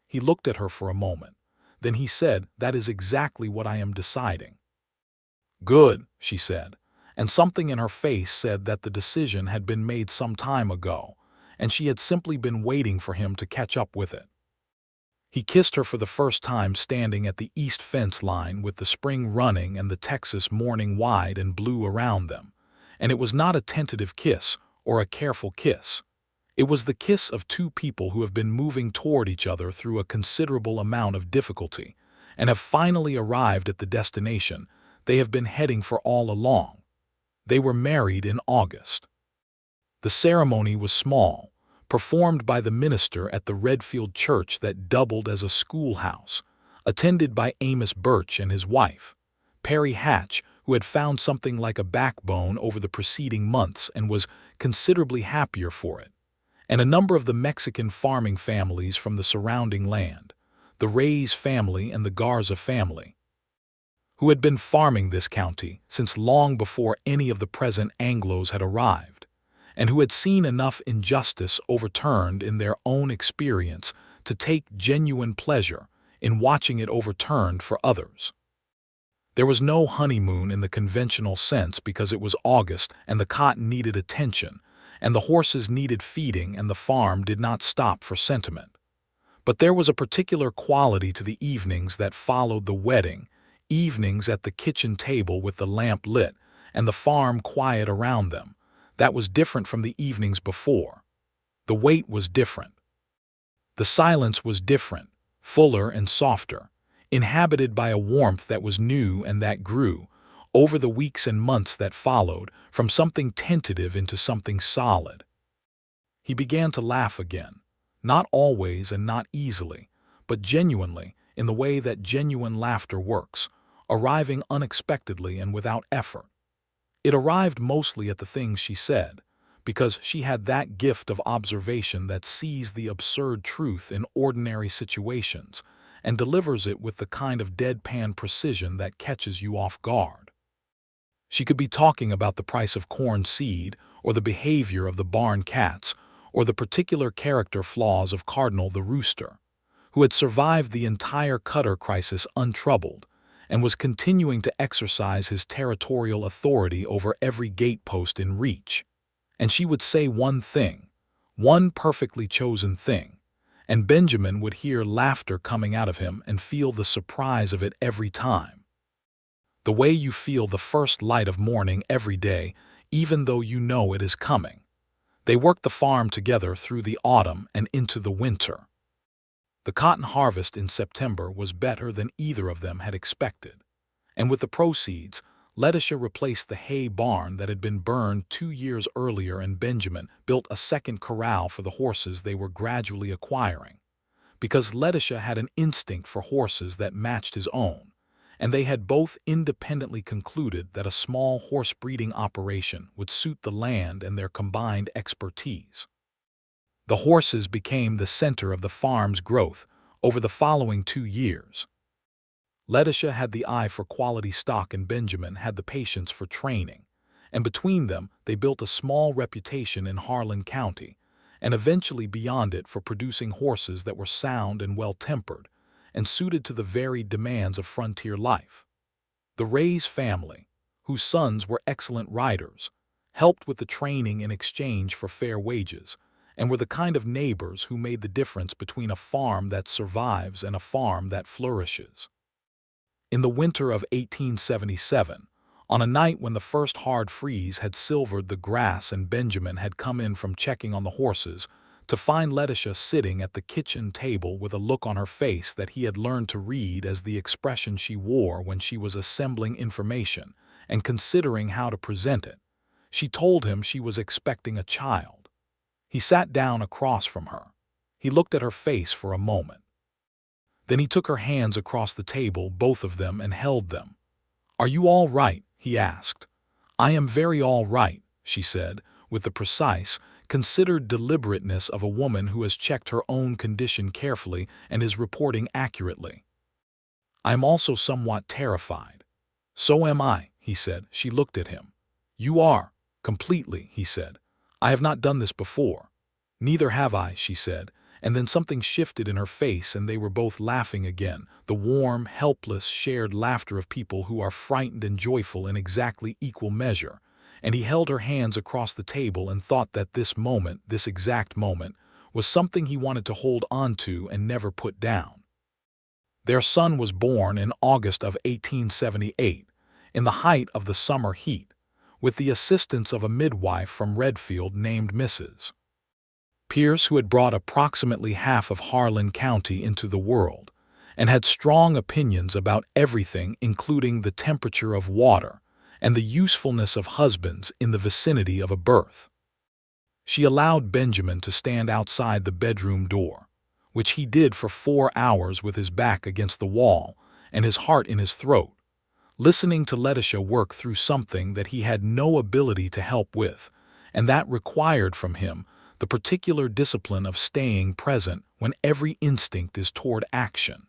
He looked at her for a moment. Then he said, "That is exactly what I am deciding." "Good," she said, and something in her face said that the decision had been made some time ago, and she had simply been waiting for him to catch up with it. He kissed her for the first time standing at the east fence line with the spring running and the Texas morning wide and blue around them. And it was not a tentative kiss or a careful kiss. It was the kiss of two people who have been moving toward each other through a considerable amount of difficulty and have finally arrived at the destination they have been heading for all along. They were married in August. The ceremony was small, performed by the minister at the Redfield church that doubled as a schoolhouse, attended by Amos Birch and his wife, Perry Hatch, who had found something like a backbone over the preceding months and was considerably happier for it, and a number of the Mexican farming families from the surrounding land, the Reyes family and the Garza family, who had been farming this county since long before any of the present Anglos had arrived, and who had seen enough injustice overturned in their own experience to take genuine pleasure in watching it overturned for others. There was no honeymoon in the conventional sense because it was August and the cotton needed attention, and the horses needed feeding and the farm did not stop for sentiment. But there was a particular quality to the evenings that followed the wedding, evenings at the kitchen table with the lamp lit and the farm quiet around them, that was different from the evenings before. The weight was different. The silence was different, fuller and softer, inhabited by a warmth that was new and that grew, over the weeks and months that followed, from something tentative into something solid. He began to laugh again, not always and not easily, but genuinely, in the way that genuine laughter works, arriving unexpectedly and without effort. It arrived mostly at the things she said, because she had that gift of observation that sees the absurd truth in ordinary situations and delivers it with the kind of deadpan precision that catches you off guard. She could be talking about the price of corn seed, or the behavior of the barn cats, or the particular character flaws of Cardinal the rooster, who had survived the entire Cutter crisis untroubled, and was continuing to exercise his territorial authority over every gatepost in reach. And she would say one thing, one perfectly chosen thing, and Benjamin would hear laughter coming out of him and feel the surprise of it every time. The way you feel the first light of morning every day, even though you know it is coming. They worked the farm together through the autumn and into the winter. The cotton harvest in September was better than either of them had expected, and with the proceeds, Letitia replaced the hay barn that had been burned 2 years earlier, and Benjamin built a second corral for the horses they were gradually acquiring, because Letitia had an instinct for horses that matched his own, and they had both independently concluded that a small horse breeding operation would suit the land and their combined expertise. The horses became the center of the farm's growth over the following 2 years. Letitia had the eye for quality stock and Benjamin had the patience for training, and between them they built a small reputation in Harlan County, and eventually beyond it, for producing horses that were sound and well-tempered, and suited to the varied demands of frontier life. The Reyes family, whose sons were excellent riders, helped with the training in exchange for fair wages, and were the kind of neighbors who made the difference between a farm that survives and a farm that flourishes. In the winter of 1877, on a night when the first hard freeze had silvered the grass and Benjamin had come in from checking on the horses, to find Letitia sitting at the kitchen table with a look on her face that he had learned to read as the expression she wore when she was assembling information and considering how to present it, she told him she was expecting a child. He sat down across from her. He looked at her face for a moment. Then he took her hands across the table, both of them, and held them. "Are you all right?" he asked. "I am very all right," she said, with the precise, considered deliberateness of a woman who has checked her own condition carefully and is reporting accurately. "I am also somewhat terrified." "So am I," he said. She looked at him. "You are?" "Completely," he said. "I have not done this before." "Neither have I," she said, and then something shifted in her face and they were both laughing again, the warm, helpless, shared laughter of people who are frightened and joyful in exactly equal measure, and he held her hands across the table and thought that this moment, this exact moment, was something he wanted to hold on to and never put down. Their son was born in August of 1878, in the height of the summer heat, with the assistance of a midwife from Redfield named Mrs. Pierce, who had brought approximately half of Harlan County into the world, and had strong opinions about everything, including the temperature of water and the usefulness of husbands in the vicinity of a birth. She allowed Benjamin to stand outside the bedroom door, which he did for 4 hours with his back against the wall and his heart in his throat, listening to Letitia work through something that he had no ability to help with, and that required from him the particular discipline of staying present when every instinct is toward action.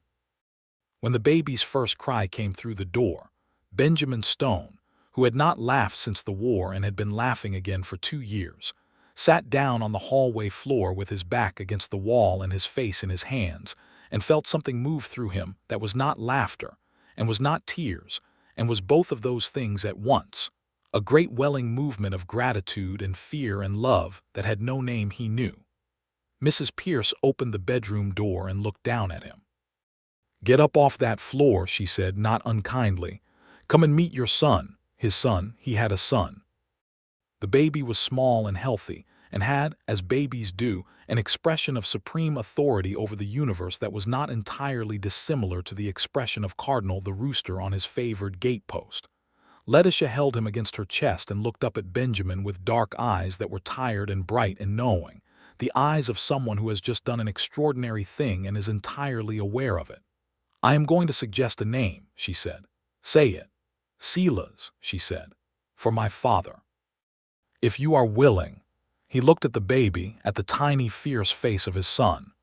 When the baby's first cry came through the door, Benjamin Stone, who had not laughed since the war and had been laughing again for 2 years, sat down on the hallway floor with his back against the wall and his face in his hands, and felt something move through him that was not laughter, and was not tears, and was both of those things at once, a great welling movement of gratitude and fear and love that had no name he knew. Mrs. Pierce opened the bedroom door and looked down at him. "Get up off that floor," she said, not unkindly. "Come and meet your son." His son, he had a son. The baby was small and healthy, and had, as babies do, an expression of supreme authority over the universe that was not entirely dissimilar to the expression of Cardinal the rooster on his favored gatepost. Letitia held him against her chest and looked up at Benjamin with dark eyes that were tired and bright and knowing, the eyes of someone who has just done an extraordinary thing and is entirely aware of it. "I am going to suggest a name," she said. "Say it." "Silas," she said, "for my father. If you are willing." He looked at the baby, at the tiny, fierce face of his son.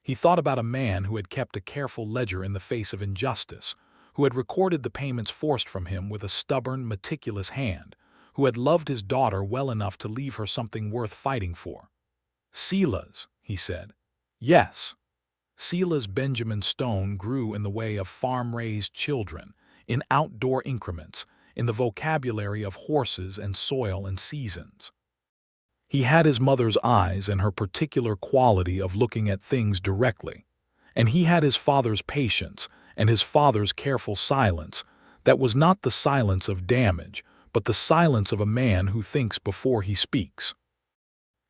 He thought about a man who had kept a careful ledger in the face of injustice, who had recorded the payments forced from him with a stubborn, meticulous hand, who had loved his daughter well enough to leave her something worth fighting for. "Silas," he said. "Yes." Silas Benjamin Stone grew in the way of farm-raised children, in outdoor increments, in the vocabulary of horses and soil and seasons. He had his mother's eyes and her particular quality of looking at things directly, and he had his father's patience and his father's careful silence that was not the silence of damage, but the silence of a man who thinks before he speaks.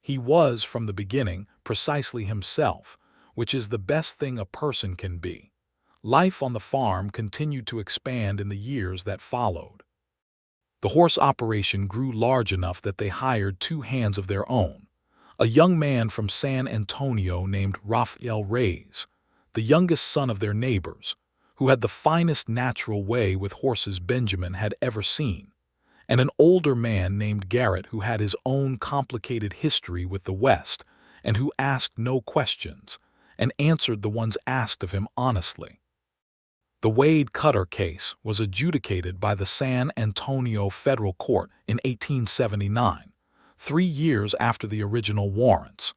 He was, from the beginning, precisely himself, which is the best thing a person can be. Life on the farm continued to expand in the years that followed. The horse operation grew large enough that they hired 2 hands of their own, a young man from San Antonio named Raphael Reyes, the youngest son of their neighbors, who had the finest natural way with horses Benjamin had ever seen, and an older man named Garrett who had his own complicated history with the West and who asked no questions and answered the ones asked of him honestly. The Wade Cutter case was adjudicated by the San Antonio Federal Court in 1879, 3 years after the original warrants.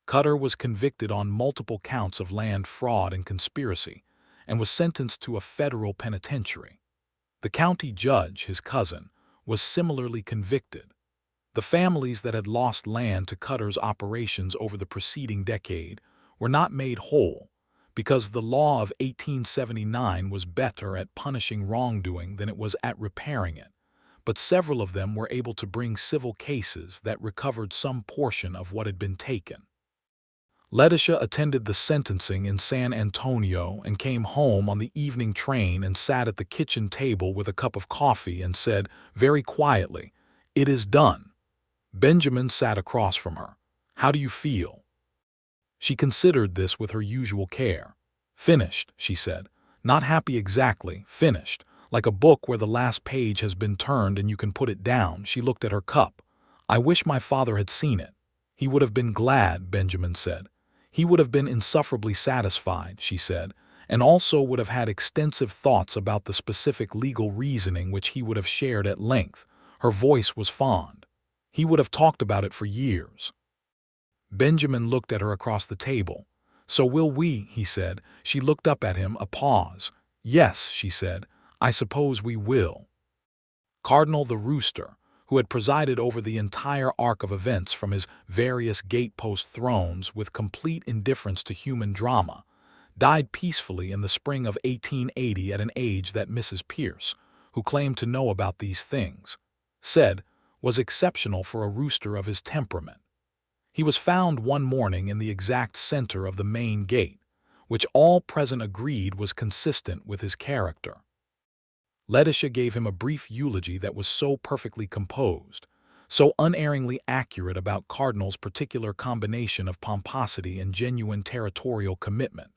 Cutter was convicted on multiple counts of land fraud and conspiracy and was sentenced to a federal penitentiary. The county judge, his cousin, was similarly convicted. The families that had lost land to Cutter's operations over the preceding decade were not made whole, because the law of 1879 was better at punishing wrongdoing than it was at repairing it, but several of them were able to bring civil cases that recovered some portion of what had been taken. Letitia attended the sentencing in San Antonio and came home on the evening train and sat at the kitchen table with a cup of coffee and said, very quietly, "It is done." Benjamin sat across from her. "How do you feel?" She considered this with her usual care. "Finished," she said. "Not happy exactly, finished. Like a book where the last page has been turned and you can put it down." She looked at her cup. "I wish my father had seen it." "He would have been glad," Benjamin said. "He would have been insufferably satisfied," she said, "and also would have had extensive thoughts about the specific legal reasoning which he would have shared at length." Her voice was fond. "He would have talked about it for years." Benjamin looked at her across the table. "So will we," he said. She looked up at him, a pause. "Yes," she said, "I suppose we will." Cardinal the rooster, who had presided over the entire arc of events from his various gatepost thrones with complete indifference to human drama, died peacefully in the spring of 1880 at an age that Mrs. Pierce, who claimed to know about these things, said was exceptional for a rooster of his temperament. He was found one morning in the exact center of the main gate, which all present agreed was consistent with his character. Letitia gave him a brief eulogy that was so perfectly composed, so unerringly accurate about Cardinal's particular combination of pomposity and genuine territorial commitment,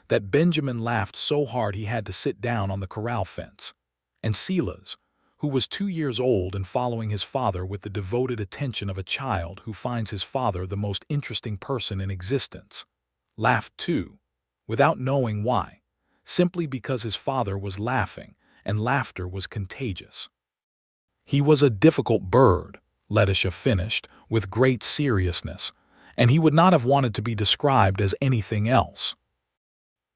that Benjamin laughed so hard he had to sit down on the corral fence, and Silas, who was 2 years old and following his father with the devoted attention of a child who finds his father the most interesting person in existence, laughed too, without knowing why, simply because his father was laughing, and laughter was contagious. He was a difficult bird, Letitia finished, with great seriousness, and he would not have wanted to be described as anything else.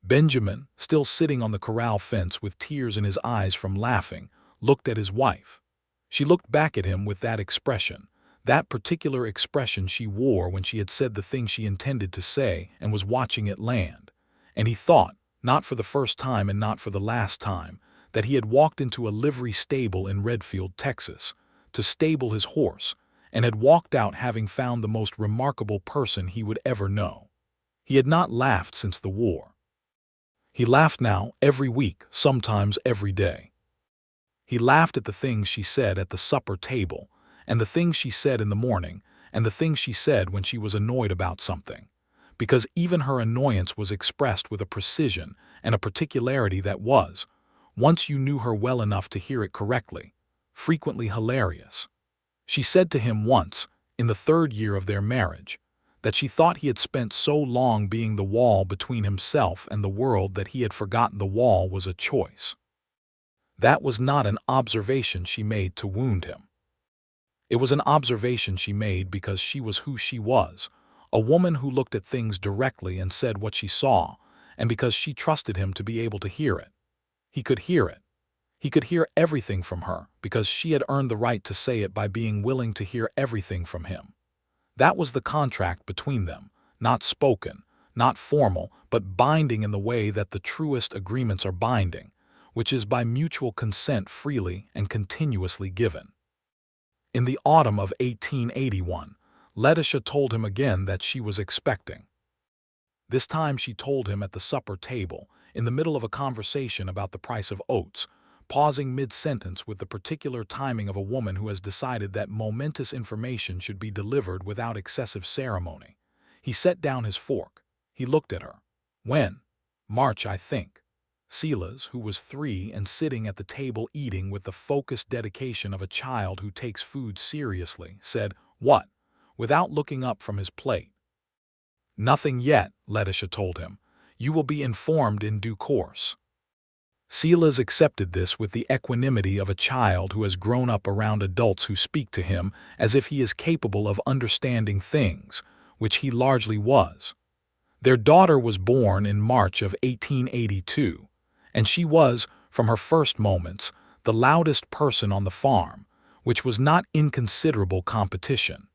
Benjamin, still sitting on the corral fence with tears in his eyes from laughing, looked at his wife. She looked back at him with that expression, that particular expression she wore when she had said the thing she intended to say and was watching it land, and he thought, not for the first time and not for the last time, that he had walked into a livery stable in Redfield, Texas, to stable his horse, and had walked out having found the most remarkable person he would ever know. He had not laughed since the war. He laughed now every week, sometimes every day. He laughed at the things she said at the supper table, and the things she said in the morning, and the things she said when she was annoyed about something, because even her annoyance was expressed with a precision and a particularity that was, once you knew her well enough to hear it correctly, frequently hilarious. She said to him once, in the 3rd year of their marriage, that she thought he had spent so long being the wall between himself and the world that he had forgotten the wall was a choice. That was not an observation she made to wound him. It was an observation she made because she was who she was, a woman who looked at things directly and said what she saw, and because she trusted him to be able to hear it. He could hear it. He could hear everything from her because she had earned the right to say it by being willing to hear everything from him. That was the contract between them, not spoken, not formal, but binding in the way that the truest agreements are binding, which is by mutual consent freely and continuously given. In the autumn of 1881, Letitia told him again that she was expecting. This time she told him at the supper table, in the middle of a conversation about the price of oats, pausing mid-sentence with the particular timing of a woman who has decided that momentous information should be delivered without excessive ceremony. He set down his fork. He looked at her. When? March, I think. Silas, who was 3 and sitting at the table eating with the focused dedication of a child who takes food seriously, said, "What?" without looking up from his plate. "Nothing yet," Letitia told him. "You will be informed in due course." Silas accepted this with the equanimity of a child who has grown up around adults who speak to him as if he is capable of understanding things, which he largely was. Their daughter was born in March of 1882, and she was, from her first moments, the loudest person on the farm, which was not inconsiderable competition.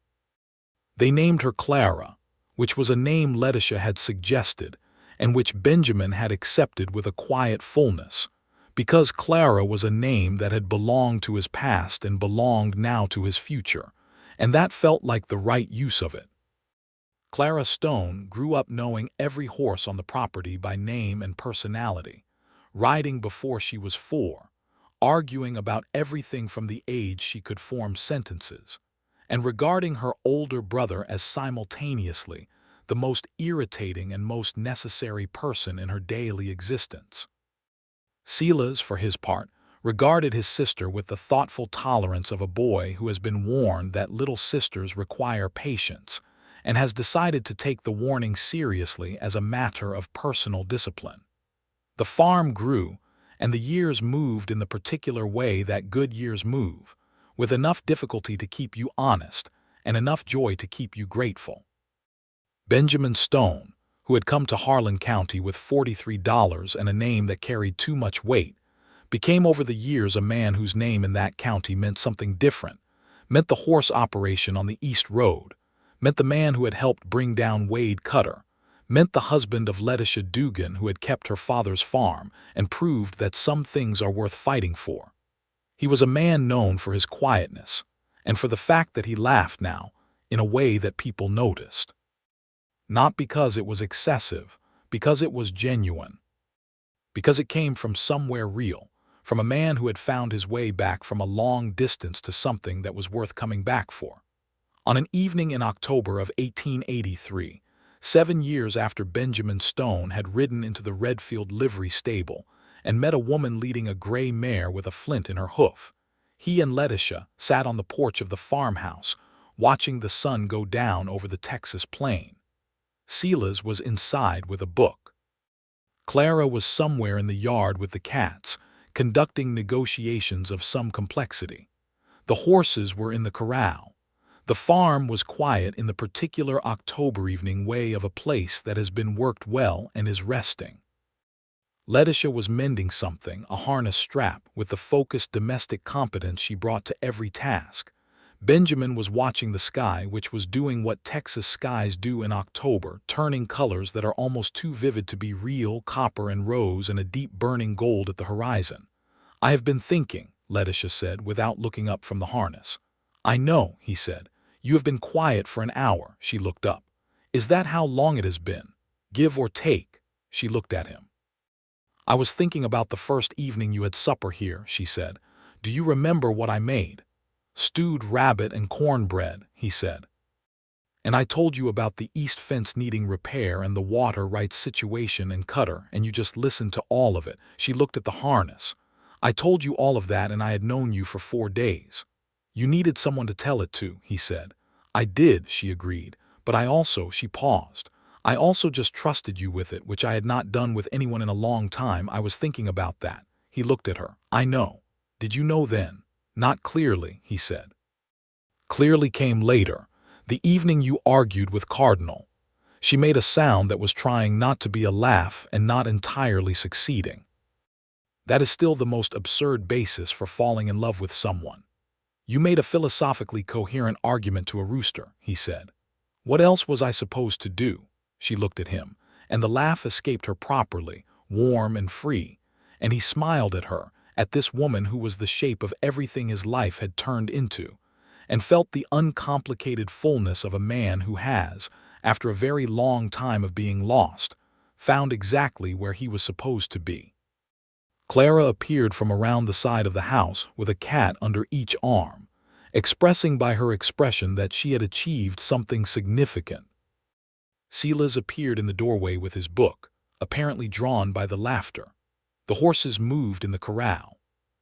They named her Clara, which was a name Letitia had suggested, and which Benjamin had accepted with a quiet fullness, because Clara was a name that had belonged to his past and belonged now to his future, and that felt like the right use of it. Clara Stone grew up knowing every horse on the property by name and personality, riding before she was 4, arguing about everything from the age she could form sentences, and regarding her older brother as simultaneously the most irritating and most necessary person in her daily existence. Silas, for his part, regarded his sister with the thoughtful tolerance of a boy who has been warned that little sisters require patience and has decided to take the warning seriously as a matter of personal discipline. The farm grew, and the years moved in the particular way that good years move, with enough difficulty to keep you honest and enough joy to keep you grateful. Benjamin Stone, who had come to Harlan County with $43 and a name that carried too much weight, became over the years a man whose name in that county meant something different, meant the horse operation on the East Road, meant the man who had helped bring down Wade Cutter, meant the husband of Letitia Dugan, who had kept her father's farm and proved that some things are worth fighting for. He was a man known for his quietness, and for the fact that he laughed now, in a way that people noticed. Not because it was excessive, because it was genuine. Because it came from somewhere real, from a man who had found his way back from a long distance to something that was worth coming back for. On an evening in October of 1883, 7 years after Benjamin Stone had ridden into the Redfield livery stable and met a woman leading a gray mare with a flint in her hoof, he and Letitia sat on the porch of the farmhouse, watching the sun go down over the Texas plain. Silas was inside with a book. Clara was somewhere in the yard with the cats, conducting negotiations of some complexity. The horses were in the corral. The farm was quiet in the particular October evening way of a place that has been worked well and is resting. Letitia was mending something, a harness strap, with the focused domestic competence she brought to every task. Benjamin was watching the sky, which was doing what Texas skies do in October, turning colors that are almost too vivid to be real, copper and rose and a deep burning gold at the horizon. "I have been thinking," Letitia said, without looking up from the harness. "I know," he said. "You have been quiet for an hour." She looked up. "Is that how long it has been? Give or take?" She looked at him. "I was thinking about the first evening you had supper here," she said. "Do you remember what I made?" "Stewed rabbit and cornbread," he said. "And I told you about the east fence needing repair and the water right situation and cutter, and you just listened to all of it." She looked at the harness. "I told you all of that, and I had known you for 4 days. You needed someone to tell it to," he said. "I did," she agreed, "but she paused. "I also just trusted you with it, which I had not done with anyone in a long time. I was thinking about that." He looked at her. "I know. Did you know then?" "Not clearly," he said. "Clearly came later, the evening you argued with Cardinal." She made a sound that was trying not to be a laugh and not entirely succeeding. "That is still the most absurd basis for falling in love with someone. You made a philosophically coherent argument to a rooster," he said. "What else was I supposed to do?" She looked at him, and the laugh escaped her properly, warm and free, and he smiled at her, at this woman who was the shape of everything his life had turned into, and felt the uncomplicated fullness of a man who has, after a very long time of being lost, found exactly where he was supposed to be. Clara appeared from around the side of the house with a cat under each arm, expressing by her expression that she had achieved something significant. Silas appeared in the doorway with his book, apparently drawn by the laughter. The horses moved in the corral.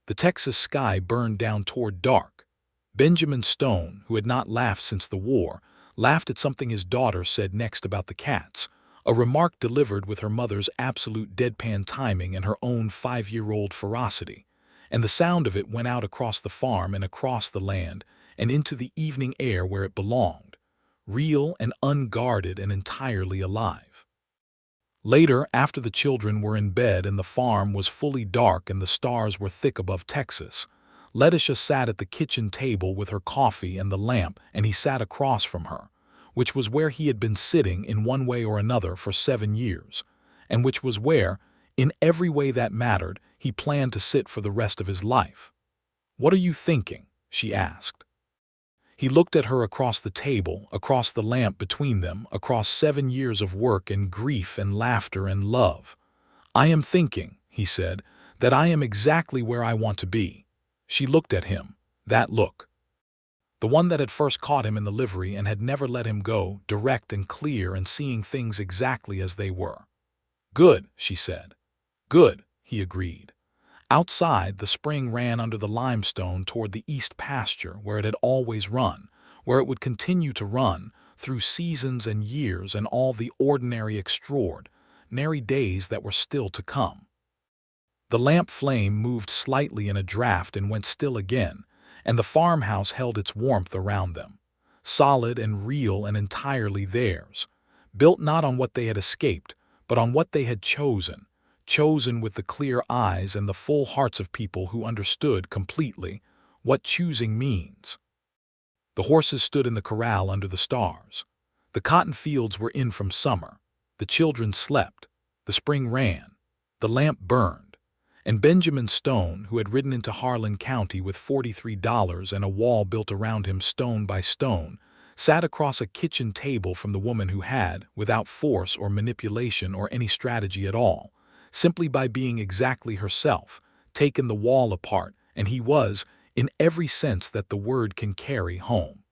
The Texas sky burned down toward dark. Benjamin Stone, who had not laughed since the war, laughed at something his daughter said next about the cats, a remark delivered with her mother's absolute deadpan timing and her own 5-year-old ferocity, and the sound of it went out across the farm and across the land and into the evening air where it belonged, real and unguarded and entirely alive. Later, after the children were in bed and the farm was fully dark and the stars were thick above Texas, Letitia sat at the kitchen table with her coffee and the lamp, and he sat across from her, which was where he had been sitting in one way or another for 7 years, and which was where, in every way that mattered, he planned to sit for the rest of his life. "What are you thinking?" she asked. He looked at her across the table, across the lamp between them, across 7 years of work and grief and laughter and love. "I am thinking," he said, "that I am exactly where I want to be." She looked at him, that look. The one that had first caught him in the livery and had never let him go, direct and clear and seeing things exactly as they were. "Good," she said. "Good," he agreed. Outside, the spring ran under the limestone toward the east pasture where it had always run, where it would continue to run, through seasons and years and all the ordinary extraordinary days that were still to come. The lamp flame moved slightly in a draught and went still again, and the farmhouse held its warmth around them, solid and real and entirely theirs, built not on what they had escaped, but on what they had chosen with the clear eyes and the full hearts of people who understood completely what choosing means. The horses stood in the corral under the stars. The cotton fields were in from summer. The children slept. The spring ran. The lamp burned. And Benjamin Stone, who had ridden into Harlan County with $43 and a wall built around him stone by stone, sat across a kitchen table from the woman who had, without force or manipulation or any strategy at all, simply by being exactly herself, taken the wall apart, and he was, in every sense that the word can carry, home.